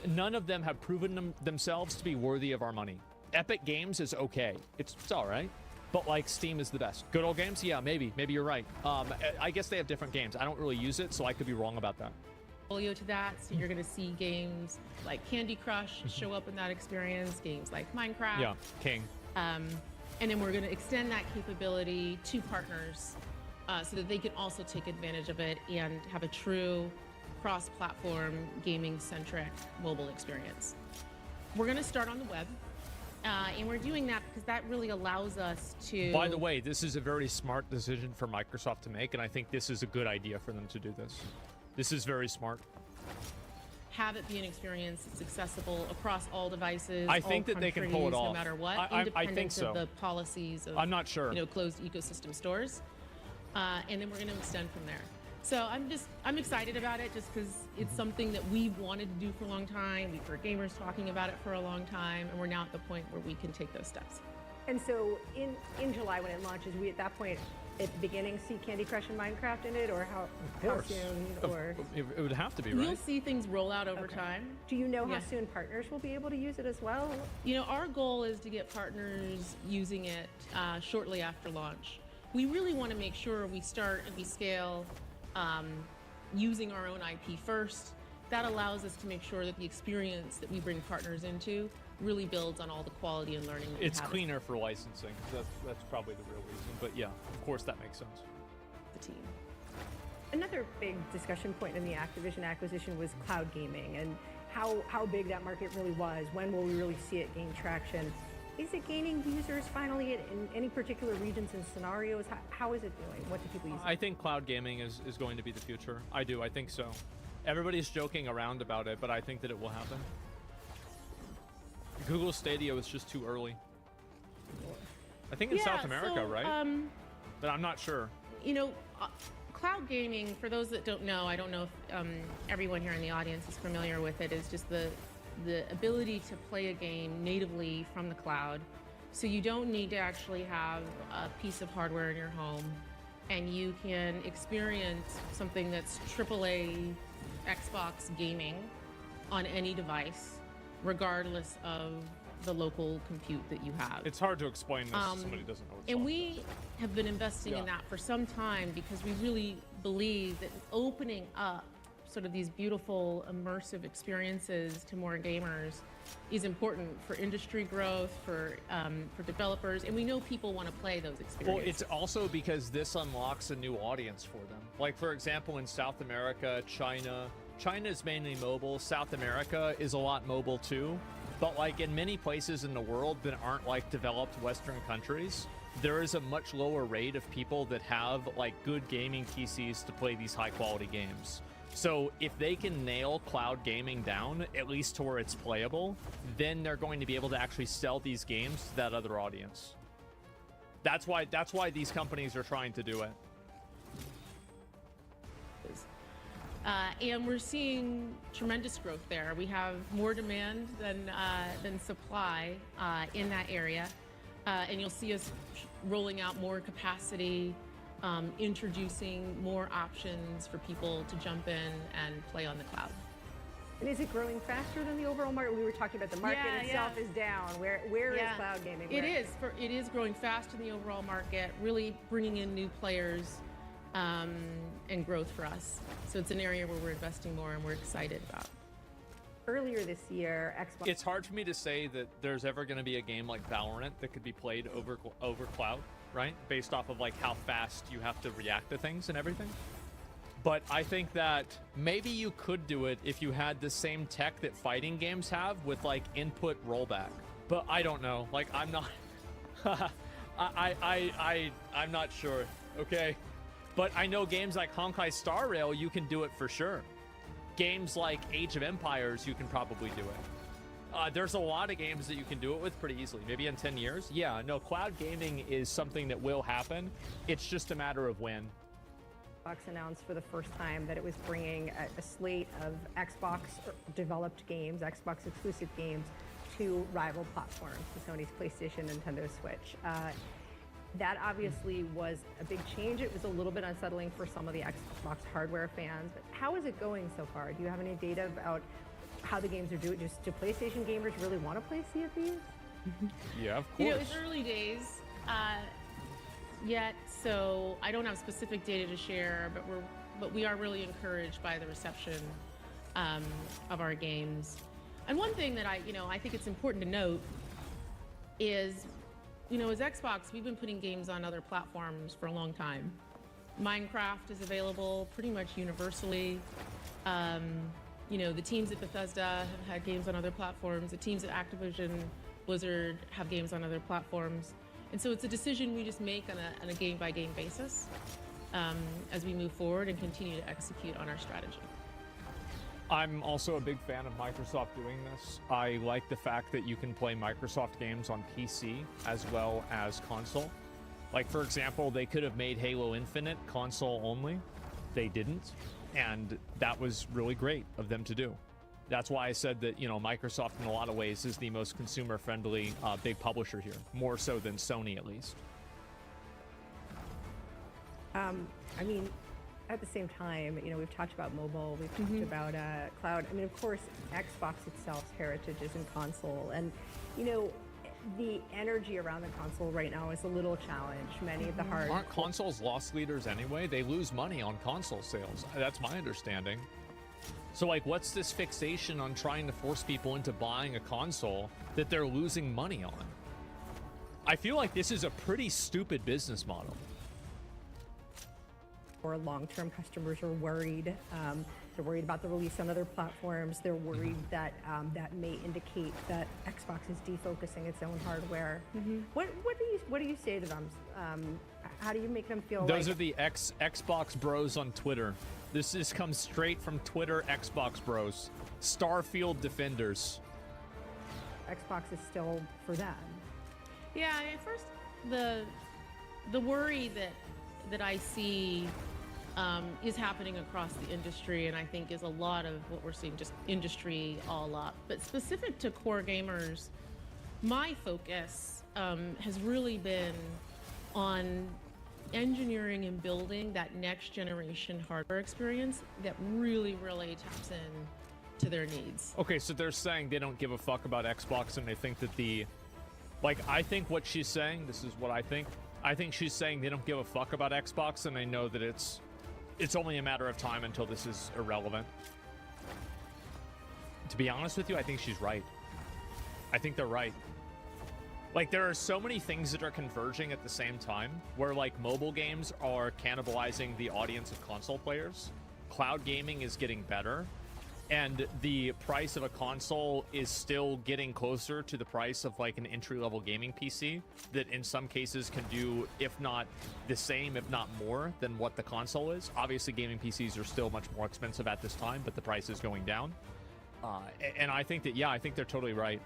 none of them have proven themselves to be worthy of our money. Epic Games is okay. It's all right. But, like, Steam is the best. Good old games? Yeah, maybe. Maybe you're right. I guess they have different games. I don't really use it, so I could be wrong about that. To that, so you're going to see games like Candy Crush show up in that experience, games like Minecraft. Yeah, King. And then we're going to extend that capability to partners so that they can also take advantage of it and have a true cross-platform gaming-centric mobile experience. We're going to start on the web, and we're doing that because that really allows us to... By the way, this is a very smart decision for Microsoft to make, and I think this is a good idea for them to do this. This is very smart. Have it be an experience that's accessible across all devices. I think that they can pull it off. No matter what, I think so. of the policies of, I'm not sure. Closed ecosystem stores. And then we're going to extend from there. So I'm excited about it just because it's something that we've wanted to do for a long time. We've heard gamers talking about it for a long time, and we're now at the point where we can take those steps. And so in July when it launches, we at that point at the beginning see Candy Crush and Minecraft in it, or how soon? Or it would have to be, right? You'll see things roll out over time. Do you know how soon partners will be able to use it as well? Our goal is to get partners using it shortly after launch. We really want to make sure we start and we scale using our own IP first. That allows us to make sure that the experience that we bring partners into really builds on all the quality and learning that It's we have. cleaner for licensing. That's probably the real reason. But yeah, of course that makes sense. The team. Another big discussion point in the Activision acquisition was cloud gaming and how big that market really was. When will we really see it gain traction? Is it gaining users finally in any particular regions and scenarios? How is it doing? What do people use? I think cloud gaming is going to be the future. I do. I think so. Everybody's joking around about it, but I think that it will happen. Google Stadia was just too early. I think in South America, right? But I'm not sure. Cloud gaming, for those that don't know, I don't know if everyone here in the audience is familiar with it, is just the ability to play a game natively from the cloud. So you don't need to actually have a piece of hardware in your home, and you can experience something that's AAA Xbox gaming on any device, regardless of the local compute that you have. It's hard to explain this to somebody who doesn't know what's And we have been investing in that for some time because we really believe that opening up sort of these beautiful immersive experiences to more gamers is important for industry growth, for developers, and we know people want to play those experiences. Well, it's also because this unlocks a new audience for them. Like, for example, in South America, China is mainly mobile. South America is a lot mobile too. But like in many places in the world that aren't like developed Western countries, there is a much lower rate of people that have like good gaming PCs to play these high quality games. So if they can nail cloud gaming down, at least to where it's playable, then they're going to be able to actually sell these games to that other audience. That's why these companies are trying to do it. And we're seeing tremendous growth there. We have more demand than supply in that area. And you'll see us rolling out more capacity, introducing more options for people to jump in and play on the cloud. And is it growing faster than the overall market? We were talking about the market itself is down. Where is cloud gaming? It is growing faster than the overall market, really bringing in new players and growth for us. So it's an area where we're investing more and we're excited about. Earlier this year, Xbox... It's hard for me to say that there's ever going to be a game like Valorant that could be played over cloud. right? Based off of like how fast you have to react to things and everything. But I think that maybe you could do it if you had the same tech that fighting games have with like input rollback. But I don't know. Like I'm not I'm not sure. Okay. But I know games like Honkai Star Rail, you can do it for sure. Games like Age of Empires, you can probably do it. There's a lot of games that you can do it with pretty easily. Maybe in 10 years. Yeah, no, cloud gaming is something that will happen. It's just a matter of when. Xbox announced for the first time that it was bringing a slate of Xbox developed games, Xbox exclusive games, to rival platforms, to Sony's PlayStation, Nintendo Switch. That obviously was a big change. It was a little bit unsettling for some of the Xbox hardware fans, but how is it going so far? Do you have any data about how the games are doing? Just do PlayStation gamers really want to play Sea of Thieves? Yeah, of course. You know, it's early days yet, so I don't have specific data to share, but we are really encouraged by the reception of our games. And one thing that I think it's important to note is, as Xbox, we've been putting games on other platforms for a long time. Minecraft is available pretty much universally. The teams at Bethesda have had games on other platforms. The teams at Activision Blizzard have games on other platforms. And so it's a decision we just make on a game-by-game basis as we move forward and continue to execute on our strategy. I'm also a big fan of Microsoft doing this. I like the fact that you can play Microsoft games on PC as well as console. Like, for example, they could have made Halo Infinite console only. They didn't. And that was really great of them to do. That's why I said that, Microsoft in a lot of ways is the most consumer-friendly big publisher here, more so than Sony at least. At the same time, we've talked about mobile, we've talked about cloud. Of course, Xbox itself's heritage is in console. And, the energy around the console right now is a little challenged. Many of the hard... Aren't consoles loss leaders anyway? They lose money on console sales. That's my understanding. So, what's this fixation on trying to force people into buying a console that they're losing money on? I feel like this is a pretty stupid business model. Or long-term customers are worried. They're worried about the release on other platforms. They're worried that that may indicate that Xbox is defocusing its own hardware. What do you say to them? How do you make them feel? Those are the Xbox bros on Twitter. This comes straight from Twitter Xbox bros. Starfield defenders. Xbox is still for them. Yeah, at first the worry that I see is happening across the industry, and I think is a lot of what we're seeing, just industry all up. But specific to core gamers, my focus has really been on engineering and building that next generation hardware experience that really, really taps in to their needs. Okay, so they're saying they don't give a fuck about Xbox, and they think that I think what she's saying, this is what I think she's saying they don't give a fuck about Xbox, and they know that it's only a matter of time until this is irrelevant. To be honest with you, I think she's right. I think they're right. There are so many things that are converging at the same time, where mobile games are cannibalizing the audience of console players. Cloud gaming is getting better, and the price of a console is still getting closer to the price of an entry-level gaming PC that in some cases can do, if not the same, if not more than what the console is. Obviously, gaming PCs are still much more expensive at this time, but the price is going down. And I think that, I think they're totally right.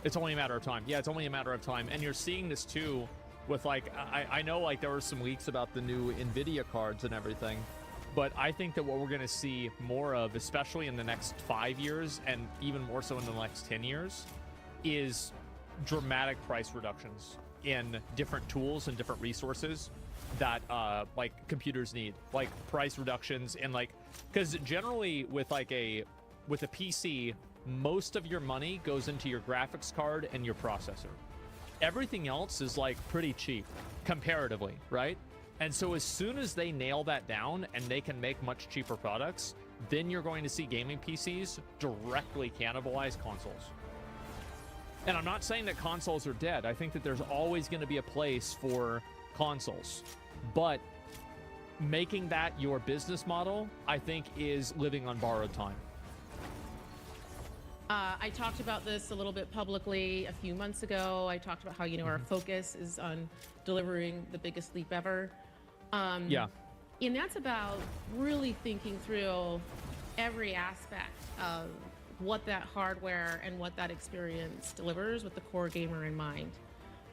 It's only a matter of time. Yeah, it's only a matter of time. And you're seeing this too with I know there were some leaks about the new NVIDIA cards and everything. But I think that what we're going to see more of, especially in the next 5 years and even more so in the next 10 years, is dramatic price reductions in different tools and different resources that computers need. Price reductions and because generally with a PC, most of your money goes into your graphics card and your processor. Everything else is pretty cheap comparatively, right? And so as soon as they nail that down and they can make much cheaper products, then you're going to see gaming PCs directly cannibalize consoles. And I'm not saying that consoles are dead. I think that there's always going to be a place for consoles. But making that your business model, I think, is living on borrowed time. I talked about this a little bit publicly a few months ago. I talked about how, our focus is on delivering the biggest leap ever. Yeah. And that's about really thinking through every aspect of what that hardware and what that experience delivers with the core gamer in mind.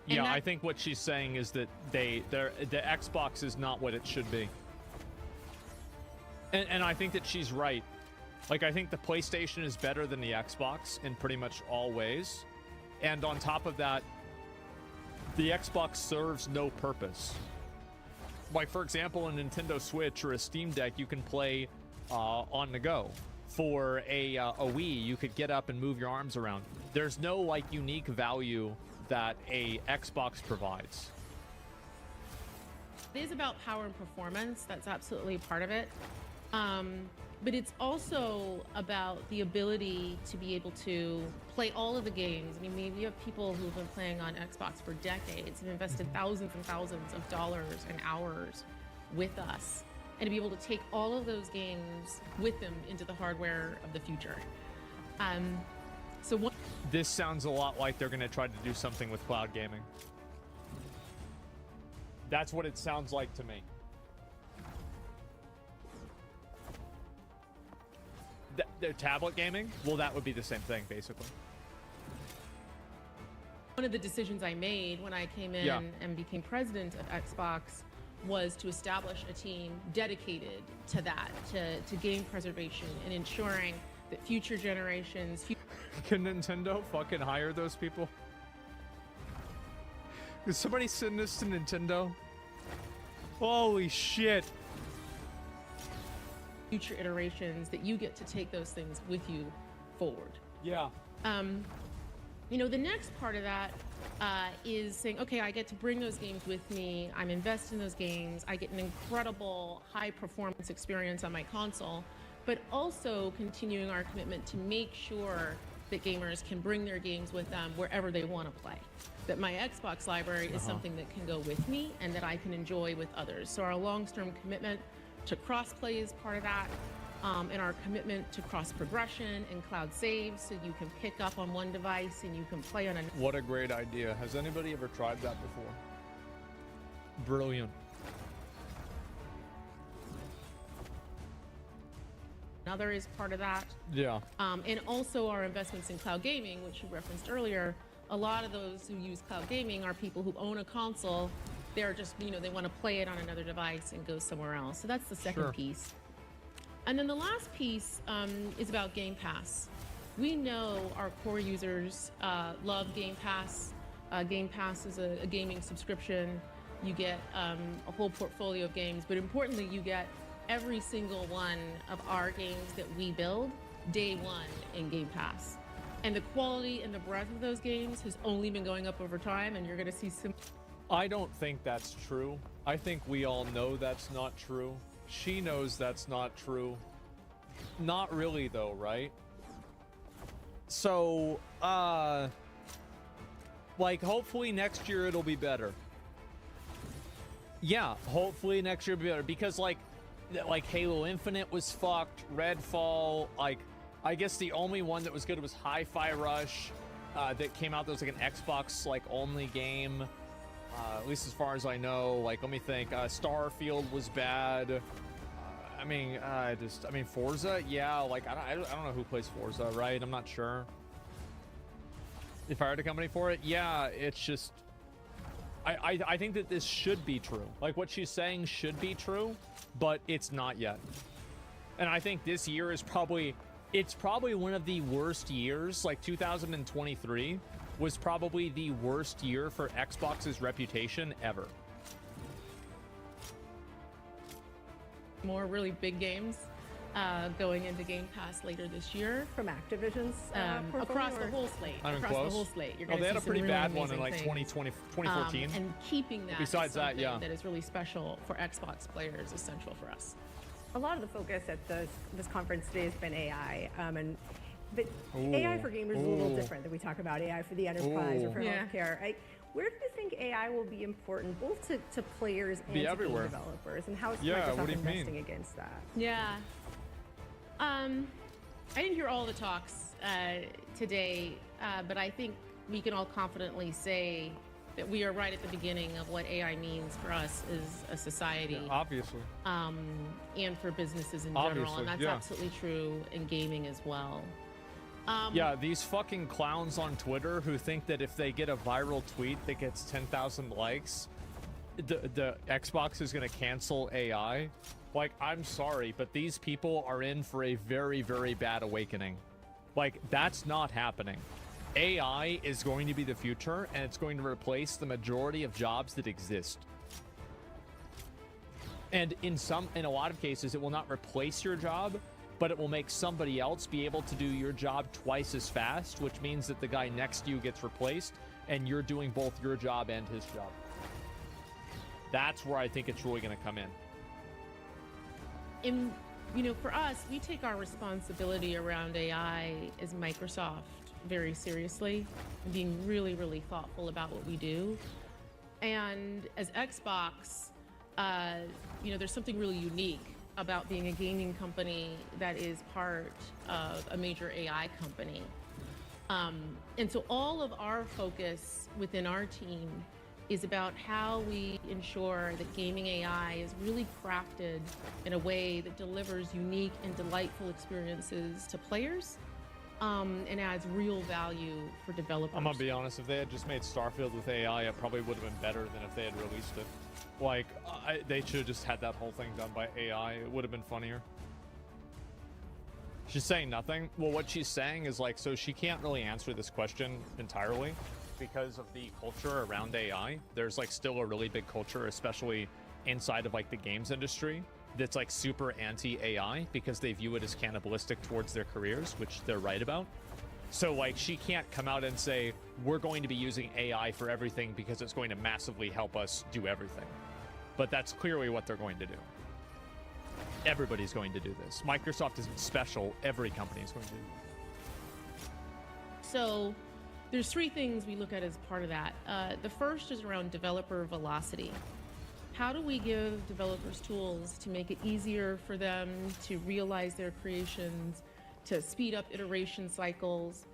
And Yeah, I think what she's saying is that the Xbox is not what it should be. And I think that she's right. Like, I think the PlayStation is better than the Xbox in pretty much all ways. And on top of that, the Xbox serves no purpose. Like, for example, a Nintendo Switch or a Steam Deck, you can play on the go. For a Wii, you could get up and move your arms around. There's no, like, unique value that a Xbox provides. It is about power and performance. That's absolutely part of it. But it's also about the ability to be able to play all of the games. I mean, maybe you have people who've been playing on Xbox for decades and invested thousands and thousands of dollars and hours with us. And to be able to take all of those games with them into the hardware of the future. This sounds a lot like they're going to try to do something with cloud gaming. That's what it sounds like to me. The tablet gaming? Well, that would be the same thing, basically. One of the decisions I made when I came in and became president of Xbox was to establish a team dedicated to that, to game preservation and ensuring that future generations... Can Nintendo fucking hire those people? Did somebody send this to Nintendo? Holy shit. Future iterations, that you get to take those things with you forward. Yeah. The next part of that is saying, okay, I get to bring those games with me. I'm invested in those games. I get an incredible high performance experience on my console, but also continuing our commitment to make sure that gamers can bring their games with them wherever they want to play. That my Xbox library is something that can go with me and that I can enjoy with others. So our long-term commitment to cross-play is part of that, and our commitment to cross-progression and cloud saves, so you can pick up on one device and you can play on another. What a great idea. Has anybody ever tried that before? Brilliant. Another is part of that. Yeah. And also our investments in cloud gaming, which you referenced earlier. A lot of those who use cloud gaming are people who own a console. They're just, they want to play it on another device and go somewhere else. So that's the second piece. And then the last piece is about Game Pass. We know our core users love Game Pass. Game Pass is a gaming subscription. You get a whole portfolio of games, but importantly, you get every single one of our games that we build day one in Game Pass. And the quality and the breadth of those games has only been going up over time, and you're going to see some... I don't think that's true. I think we all know that's not true. She knows that's not true. Not really, though, right? So, hopefully next year it'll be better. Yeah, hopefully next year it'll be better. Because, like Halo Infinite was fucked. Redfall, I guess the only one that was good was Hi-Fi Rush, that came out that was like an Xbox, only game. At least as far as I know. Let me think. Starfield was bad. Forza, yeah. I don't know who plays Forza, right? I'm not sure. If I hired a company for it, yeah. It's just, I think that this should be true. What she's saying should be true, but it's not yet. And I think this year is probably one of the worst years. 2023 was probably the worst year for Xbox's reputation ever. More really big games going into Game Pass later this year. From Activision's across the whole slate. The whole slate. You're they had a pretty really bad one in 2020, 2014. And keeping that Besides that, yeah. that is really special for Xbox players is essential for us. A lot of the focus at this conference today has been AI. But AI for gamers is a little different than we talk about AI for the enterprise or for healthcare. Where do you think AI will be important both to players and Be to everywhere. game developers? And how is Yeah, Microsoft what do you investing mean? against that? Yeah. I didn't hear all the talks today, but I think we can all confidently say that we are right at the beginning of what AI means for us as a society. Yeah, obviously. And for businesses in general. Obviously, And that's yeah. absolutely true in gaming as well. Yeah, these fucking clowns on Twitter who think that if they get a viral tweet that gets 10,000 likes, the Xbox is going to cancel AI. Like, I'm sorry, but these people are in for a very, very bad awakening. Like, that's not happening. AI is going to be the future, and it's going to replace the majority of jobs that exist. And in a lot of cases, it will not replace your job, but it will make somebody else be able to do your job twice as fast, which means that the guy next to you gets replaced, and you're doing both your job and his job. That's where I think it's really going to come in. And, for us, we take our responsibility around AI as Microsoft very seriously, and being really, really thoughtful about what we do. And as Xbox, there's something really unique about being a gaming company that is part of a major AI company. And so all of our focus within our team is about how we ensure that gaming AI is really crafted in a way that delivers unique and delightful experiences to players, and adds real value for developers. I'm gonna be honest, if they had just made Starfield with AI, it probably would have been better than if they had released it. Like, they should have just had that whole thing done by AI. It would have been funnier. She's saying nothing. Well, what she's saying is like, so she can't really answer this question entirely because of the culture around AI. There's like still a really big culture, especially inside of like the games industry, that's like super anti-AI because they view it as cannibalistic towards their careers, which they're right about. So like, she can't come out and say, we're going to be using AI for everything because it's going to massively help us do everything. But that's clearly what they're going to do. Everybody's going to do this. Microsoft isn't special. Every company is going to do this. So there's three things we look at as part of that. The first is around developer velocity. How do we give developers tools to make it easier for them to realize their creations, to speed up iteration cycles,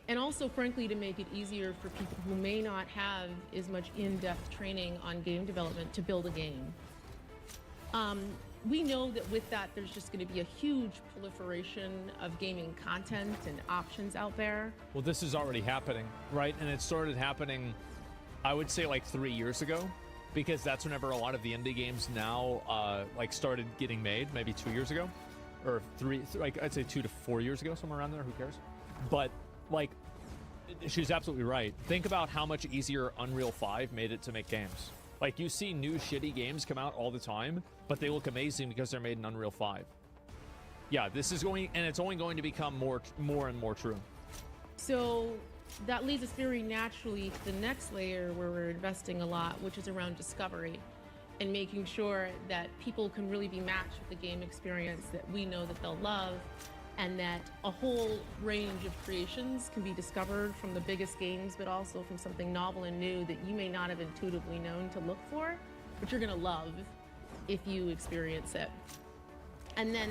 and also, frankly, to make it easier for people who may not have as much in-depth training on game development to build a game? We know that with that, there's just going to be a huge proliferation of gaming content and options out there. Well, this is already happening, right? And it started happening, I would say, like 3 years ago, because that's whenever a lot of the indie games now like started getting made, maybe 2 years ago, or I'd say 2 to 4 years ago, somewhere around there. Who cares? But like, she's absolutely right. Think about how much easier Unreal 5 made it to make games. Like, you see new shitty games come out all the time, but they look amazing because they're made in Unreal 5. Yeah, this is going, and it's only going to become more and more true. So that leads us very naturally to the next layer where we're investing a lot, which is around discovery and making sure that people can really be matched with the game experience that we know that they'll love, and that a whole range of creations can be discovered from the biggest games, but also from something novel and new that you may not have intuitively known to look for, but you're gonna love if you experience it. And then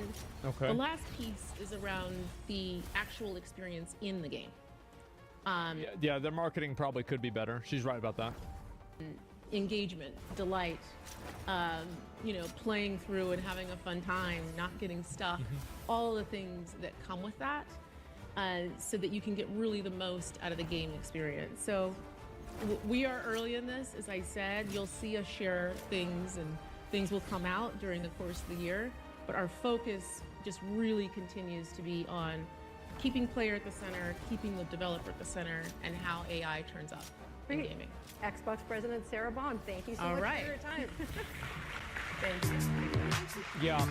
the last piece is around the actual experience in the game. Yeah, their marketing probably could be better. She's right about that. Engagement, delight, playing through and having a fun time, not getting stuck, all the things that come with that, so that you can get really the most out of the game experience. So we are early in this. As I said, you'll see us share things, and things will come out during the course of the year, but our focus just really continues to be on keeping player at the center, keeping the developer at the center, and how AI turns up in gaming. Xbox President Sarah Bond, thank you so All much right. for your time. Thank you. Yeah,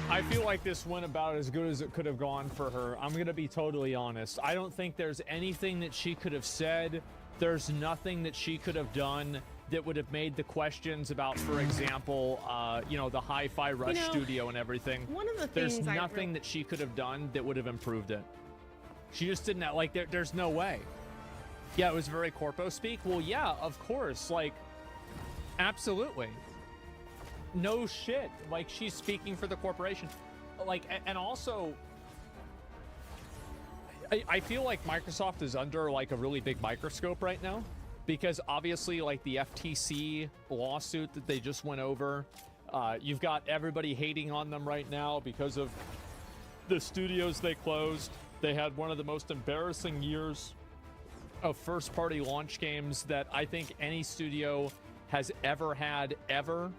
I feel like this went about as good as it could have gone for her. I'm gonna be totally honest. I don't think there's anything that she could have said. There's nothing that she could have done that would have made the questions about, for example, the Hi-Fi Rush studio and everything. One of the There's things nothing that she could have done that would have improved it. She just didn't have, there's no way. Yeah, it was very corpo speak. Well, yeah, of course. Like, absolutely. No shit. Like, she's speaking for the corporation. Like, and also, I feel like Microsoft is under, like, a really big microscope right now. Because, obviously, like, the FTC lawsuit that they just went over, you've got everybody hating on them right now because of the studios they closed. They had one of the most embarrassing years of first-party launch games that I think any studio has ever had, ever.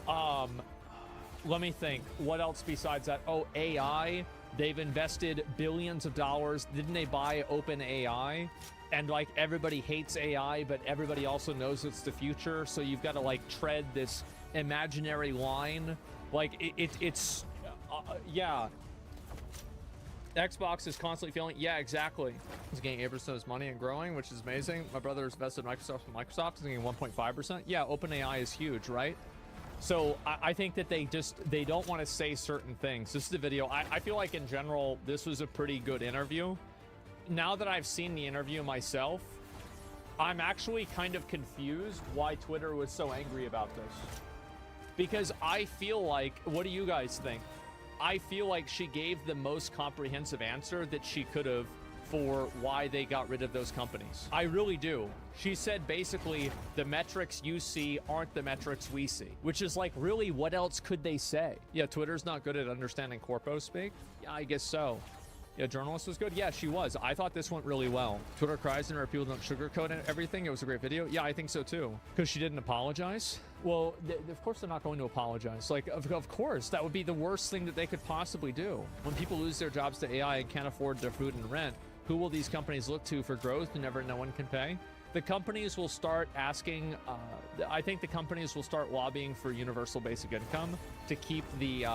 Let me think. What else besides that? Oh, AI. They've invested billions of dollars. Didn't they buy OpenAI? And, like, everybody hates AI, but everybody also knows it's the future. So you've got to, like, tread this imaginary line. Like, it's yeah. Xbox is constantly feeling, yeah, exactly. He's getting 8% of his money and growing, which is amazing. My brother is invested in Microsoft, and Microsoft is getting 1.5%. Yeah, OpenAI is huge, right? So I think that they don't want to say certain things. This is the video. I feel like in general, this was a pretty good interview. Now that I've seen the interview myself, I'm actually kind of confused why Twitter was so angry about this. Because I feel like, what do you guys think? I feel like she gave the most comprehensive answer that she could have for why they got rid of those companies. I really do. She said basically, the metrics you see aren't the metrics we see, which is like, really, what else could they say? Yeah, Twitter's not good at understanding corpo speak. Yeah, I guess so. Yeah, journalist was good. Yeah, she was. I thought this went really well. Twitter cries and people don't sugarcoat everything. It was a great video. Yeah, I think so too. Because she didn't apologize. Well, of course they're not going to apologize. Like, of course, that would be the worst thing that they could possibly do. When people lose their jobs to AI and can't afford their food and rent, who will these companies look to for growth whenever no one can pay? The companies will start asking, I think the companies will start lobbying for universal basic income to keep the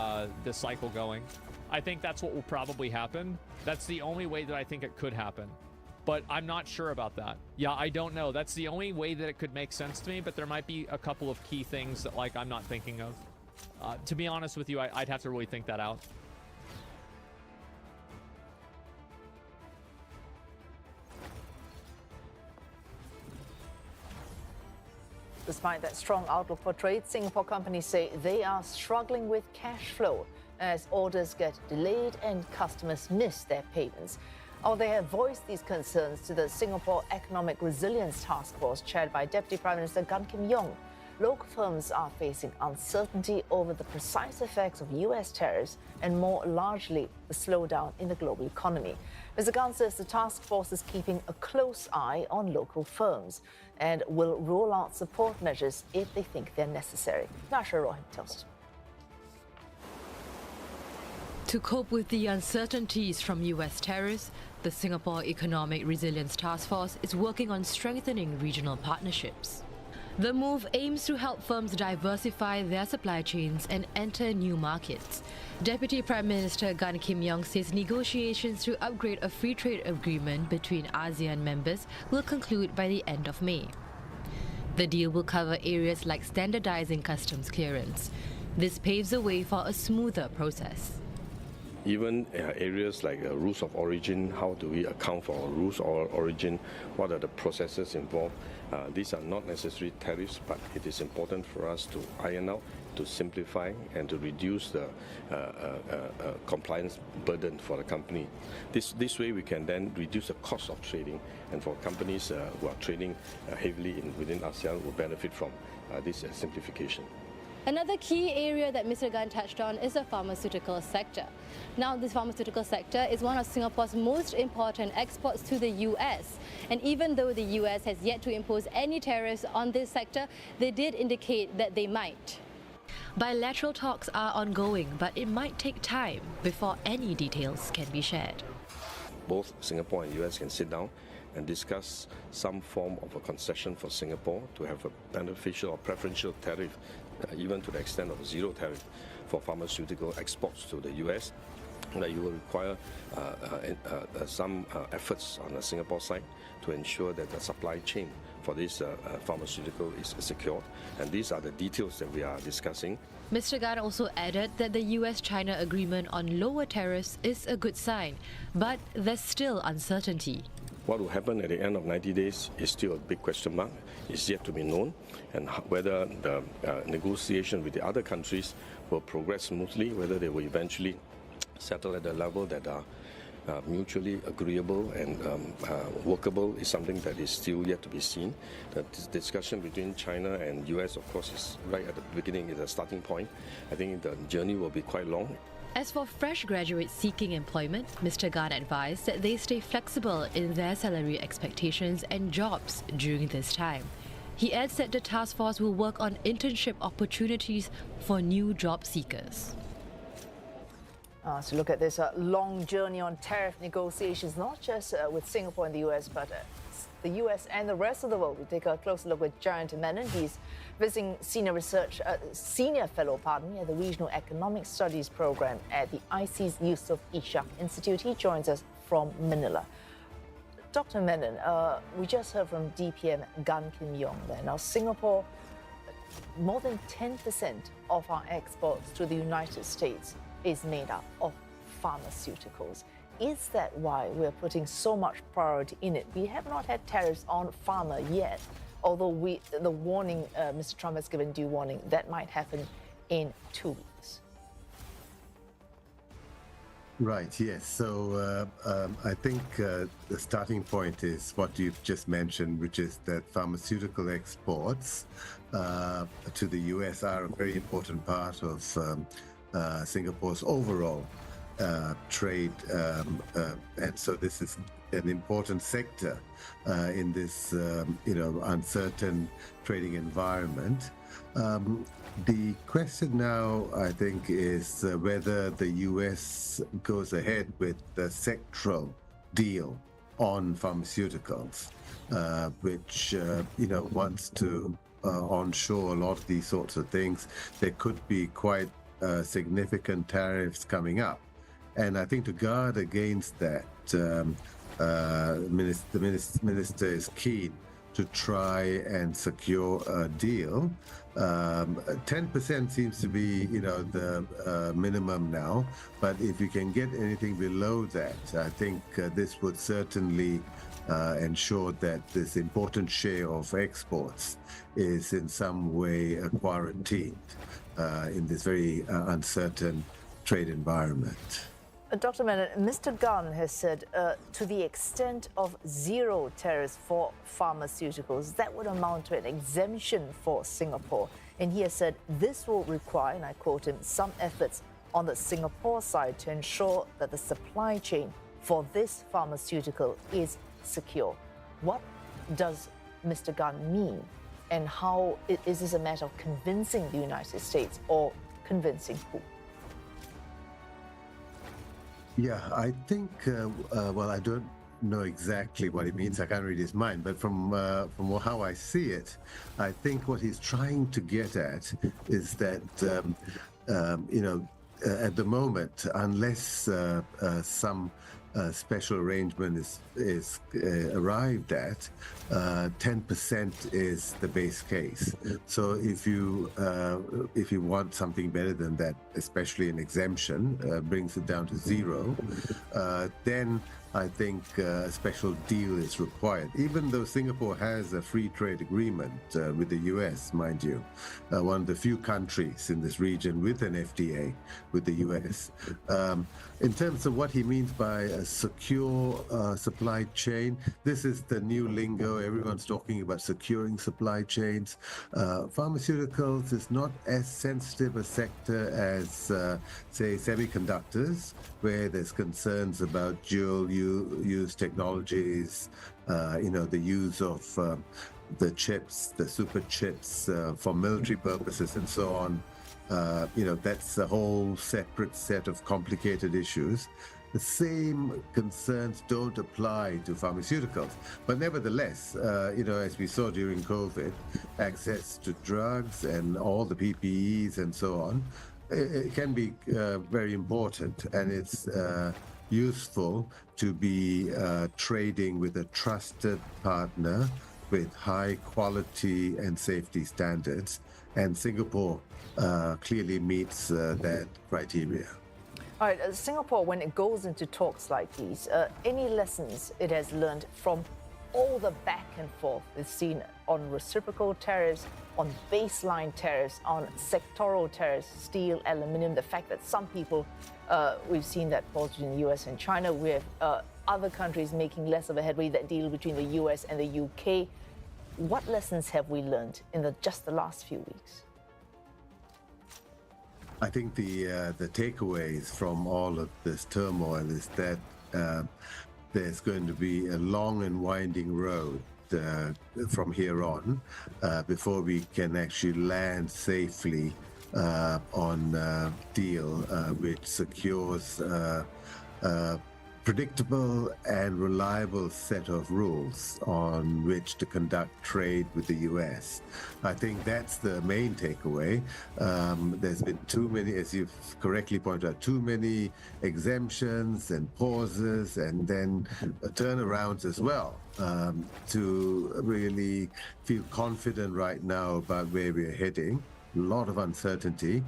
cycle going. I think that's what will probably happen. That's the only way that I think it could happen. But I'm not sure about that. Yeah, I don't know. That's the only way that it could make sense to me, but there might be a couple of key things that, like, I'm not thinking of. To be honest with you, I'd have to really think that out. Despite that strong outlook for trade, Singapore companies say they are struggling with cash flow as orders get delayed and customers miss their payments. Or they have voiced these concerns to the Singapore Economic Resilience Task Force chaired by Deputy Prime Minister Gan Kim Yong. Local firms are facing uncertainty over the precise effects of US tariffs and more largely the slowdown in the global economy. Mr. Gan says the task force is keeping a close eye on local firms and will roll out support measures if they think they're necessary. Nasha Rohit tells us. To cope with the uncertainties from US tariffs, the Singapore Economic Resilience Task Force is working on strengthening regional partnerships. The move aims to help firms diversify their supply chains and enter new markets. Deputy Prime Minister Gan Kim Yong says negotiations to upgrade a free trade agreement between ASEAN members will conclude by the end of May. The deal will cover areas like standardizing customs clearance. This paves the way for a smoother process. Even areas like rules of origin, how do we account for rules of origin, what are the processes involved? These are not necessarily tariffs, but it is important for us to iron out, to simplify and to reduce the compliance burden for the company. This way we can then reduce the cost of trading, and for companies who are trading heavily within ASEAN will benefit from this simplification. Another key area that Mr. Gan touched on is the pharmaceutical sector. Now, this pharmaceutical sector is one of Singapore's most important exports to the US. And even though the US has yet to impose any tariffs on this sector, they did indicate that they might. Bilateral talks are ongoing, but it might take time before any details can be shared. Both Singapore and US can sit down and discuss some form of a concession for Singapore to have a beneficial or preferential tariff, even to the extent of zero tariff for pharmaceutical exports to the US. That you will require some efforts on the Singapore side to ensure that the supply chain for this pharmaceutical is secured. And these are the details that we are discussing. Mr. Gan also added that the US-China agreement on lower tariffs is a good sign, but there's still uncertainty. What will happen at the end of 90 days is still a big question mark. It's yet to be known, and whether the negotiation with the other countries will progress smoothly, whether they will eventually settle at a level that are mutually agreeable and workable is something that is still yet to be seen. The discussion between China and US, of course, is right at the beginning, is a starting point. I think the journey will be quite long. As for fresh graduates seeking employment, Mr. Gan advised that they stay flexible in their salary expectations and jobs during this time. He adds that the task force will work on internship opportunities for new job seekers. So look at this long journey on tariff negotiations, not just with Singapore and the US, but the US and the rest of the world. We take a closer look with Giant Menon. He's visiting senior fellow at the Regional Economic Studies Program at the IC's Yusof Ishak Institute. He joins us from Manila. Dr. Menon, we just heard from DPM Gan Kim Yong there. Now, Singapore, more than 10% of our exports to the United States is made up of pharmaceuticals. Is that why we're putting so much priority in it? We have not had tariffs on pharma yet, although the warning, Mr. Trump has given due warning, that might happen in 2 weeks. Right, yes. So I think the starting point is what you've just mentioned, which is that pharmaceutical exports to the US are a very important part of Singapore's overall trade, and so this is an important sector in this uncertain trading environment. The question now, I think, is whether the US goes ahead with the sectoral deal on pharmaceuticals, which wants to onshore a lot of these sorts of things. There could be quite significant tariffs coming up, and I think to guard against that, the minister is keen to try and secure a deal. 10% seems to be, the minimum now. But if you can get anything below that, I think this would certainly ensure that this important share of exports is in some way quarantined in this very uncertain trade environment. Dr. Menon, Mr. Gan has said to the extent of zero tariffs for pharmaceuticals, that would amount to an exemption for Singapore. And he has said this will require, and I quote him, some efforts on the Singapore side to ensure that the supply chain for this pharmaceutical is secure. What does Mr. Gan mean? And how is this a matter of convincing the United States, or convincing who? Yeah, I think, well, I don't know exactly what it means. I can't read his mind. But from how I see it, I think what he's trying to get at is that, at the moment, unless some special arrangement is arrived at, 10% is the base case. So if you want something better than that, especially an exemption, brings it down to zero, then I think a special deal is required. Even though Singapore has a free trade agreement with the US, mind you, one of the few countries in this region with an FTA with the US. In terms of what he means by a secure supply chain, this is the new lingo. Everyone's talking about securing supply chains. Pharmaceuticals is not as sensitive a sector as, say, semiconductors, where there's concerns about dual use technologies, the use of the chips, the super chips for military purposes and so on. That's a whole separate set of complicated issues. The same concerns don't apply to pharmaceuticals. But nevertheless, as we saw during COVID, access to drugs and all the PPEs and so on, it can be very important, and it's useful to be trading with a trusted partner with high quality and safety standards, and Singapore clearly meets that criteria. All right, Singapore, when it goes into talks like these, any lessons it has learned from all the back and forth we've seen on reciprocal tariffs, on baseline tariffs, on sectoral tariffs, steel, aluminium, the fact that some people, we've seen that both between the US and China, we have other countries making less of a headway, that deal between the US and the UK. What lessons have we learned in just the last few weeks? I think the takeaways from all of this turmoil is that there's going to be a long and winding road from here on before we can actually land safely on a deal which secures predictable and reliable set of rules on which to conduct trade with the US. I think that's the main takeaway. There's been too many, as you've correctly pointed out, too many exemptions and pauses and then turnarounds as well to really feel confident right now about where we're heading. A lot of uncertainty.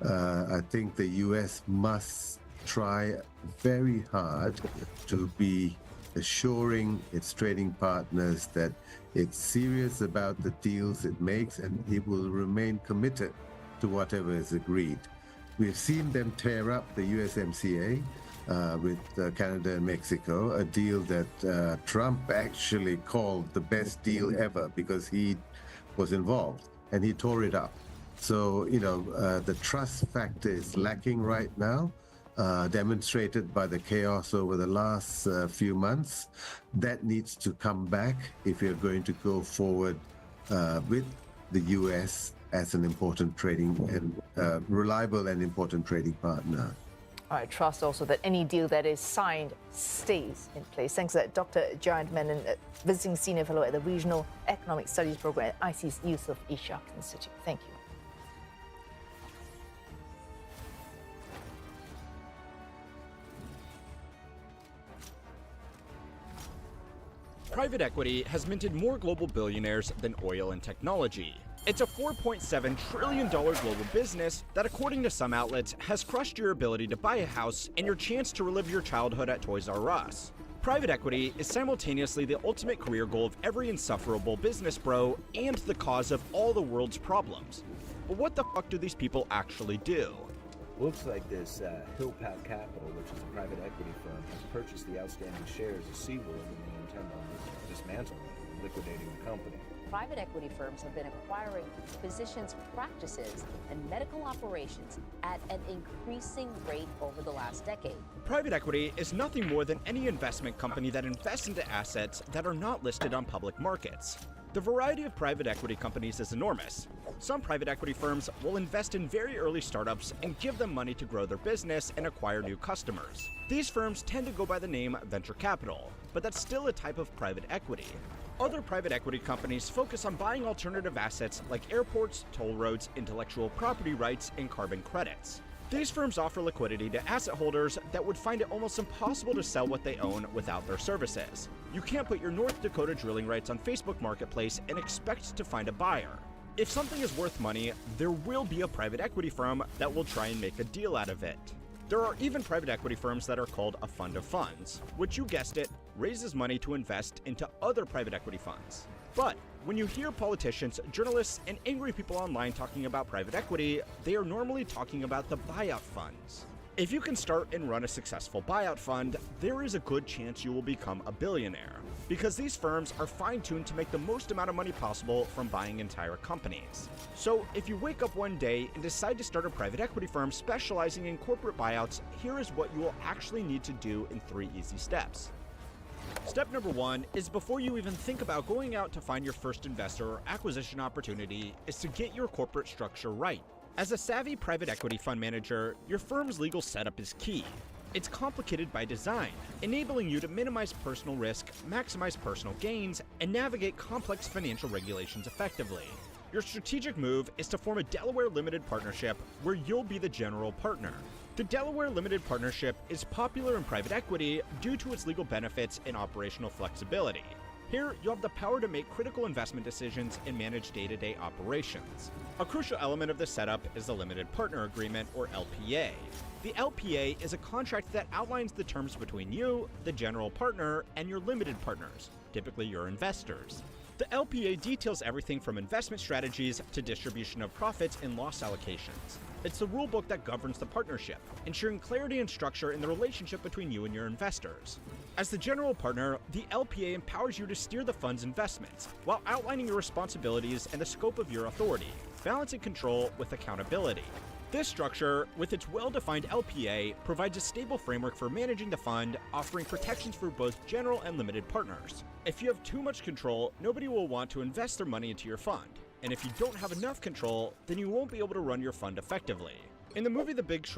I think the US must try very hard to be assuring its trading partners that it's serious about the deals it makes and it will remain committed to whatever is agreed. We've seen them tear up the USMCA with Canada and Mexico, a deal that Trump actually called the best deal ever because he was involved and he tore it up. So, the trust factor is lacking right now. Demonstrated by the chaos over the last few months. That needs to come back if you're going to go forward with the US as an important trading and reliable and important trading partner. I trust also that any deal that is signed stays in place. Thanks to Dr. Jayant Menon, visiting senior fellow at the Regional Economic Studies Program at IC's Yusof Ishak Institute. Thank you. Private equity has minted more global billionaires than oil and technology. It's a $4.7 trillion global business that, according to some outlets, has crushed your ability to buy a house and your chance to relive your childhood at Toys R Us. Private equity is simultaneously the ultimate career goal of every insufferable business bro and the cause of all the world's problems. But what the fuck do these people actually do? Looks like this Hillpath Capital, which is a private equity firm, has purchased the outstanding shares of SeaWorld and they intend on dismantling and liquidating the company. Private equity firms have been acquiring physicians' practices and medical operations at an increasing rate over the last decade. Private equity is nothing more than any investment company that invests into assets that are not listed on public markets. The variety of private equity companies is enormous. Some private equity firms will invest in very early startups and give them money to grow their business and acquire new customers. These firms tend to go by the name venture capital, but that's still a type of private equity. Other private equity companies focus on buying alternative assets like airports, toll roads, intellectual property rights, and carbon credits. These firms offer liquidity to asset holders that would find it almost impossible to sell what they own without their services. You can't put your North Dakota drilling rights on Facebook Marketplace and expect to find a buyer. If something is worth money, there will be a private equity firm that will try and make a deal out of it. There are even private equity firms that are called a fund of funds, which, you guessed it, raises money to invest into other private equity funds. But when you hear politicians, journalists, and angry people online talking about private equity, they are normally talking about the buyout funds. If you can start and run a successful buyout fund, there is a good chance you will become a billionaire, because these firms are fine-tuned to make the most amount of money possible from buying entire companies. So if you wake up one day and decide to start a private equity firm specializing in corporate buyouts, here is what you will actually need to do in 3 easy steps. Step number 1 is, before you even think about going out to find your first investor or acquisition opportunity, is to get your corporate structure right. As a savvy private equity fund manager, your firm's legal setup is key. It's complicated by design, enabling you to minimize personal risk, maximize personal gains, and navigate complex financial regulations effectively. Your strategic move is to form a Delaware limited partnership where you'll be the general partner. The Delaware Limited Partnership is popular in private equity due to its legal benefits and operational flexibility. Here, you'll have the power to make critical investment decisions and manage day-to-day operations. A crucial element of this setup is the Limited Partner Agreement, or LPA. The LPA is a contract that outlines the terms between you, the general partner, and your limited partners, typically your investors. The LPA details everything from investment strategies to distribution of profits and loss allocations. It's the rulebook that governs the partnership, ensuring clarity and structure in the relationship between you and your investors. As the general partner, the LPA empowers you to steer the fund's investments, while outlining your responsibilities and the scope of your authority, balancing control with accountability. This structure, with its well-defined LPA, provides a stable framework for managing the fund, offering protections for both general and limited partners. If you have too much control, nobody will want to invest their money into your fund. And if you don't have enough control, then you won't be able to run your fund effectively. In the movie The Big Short,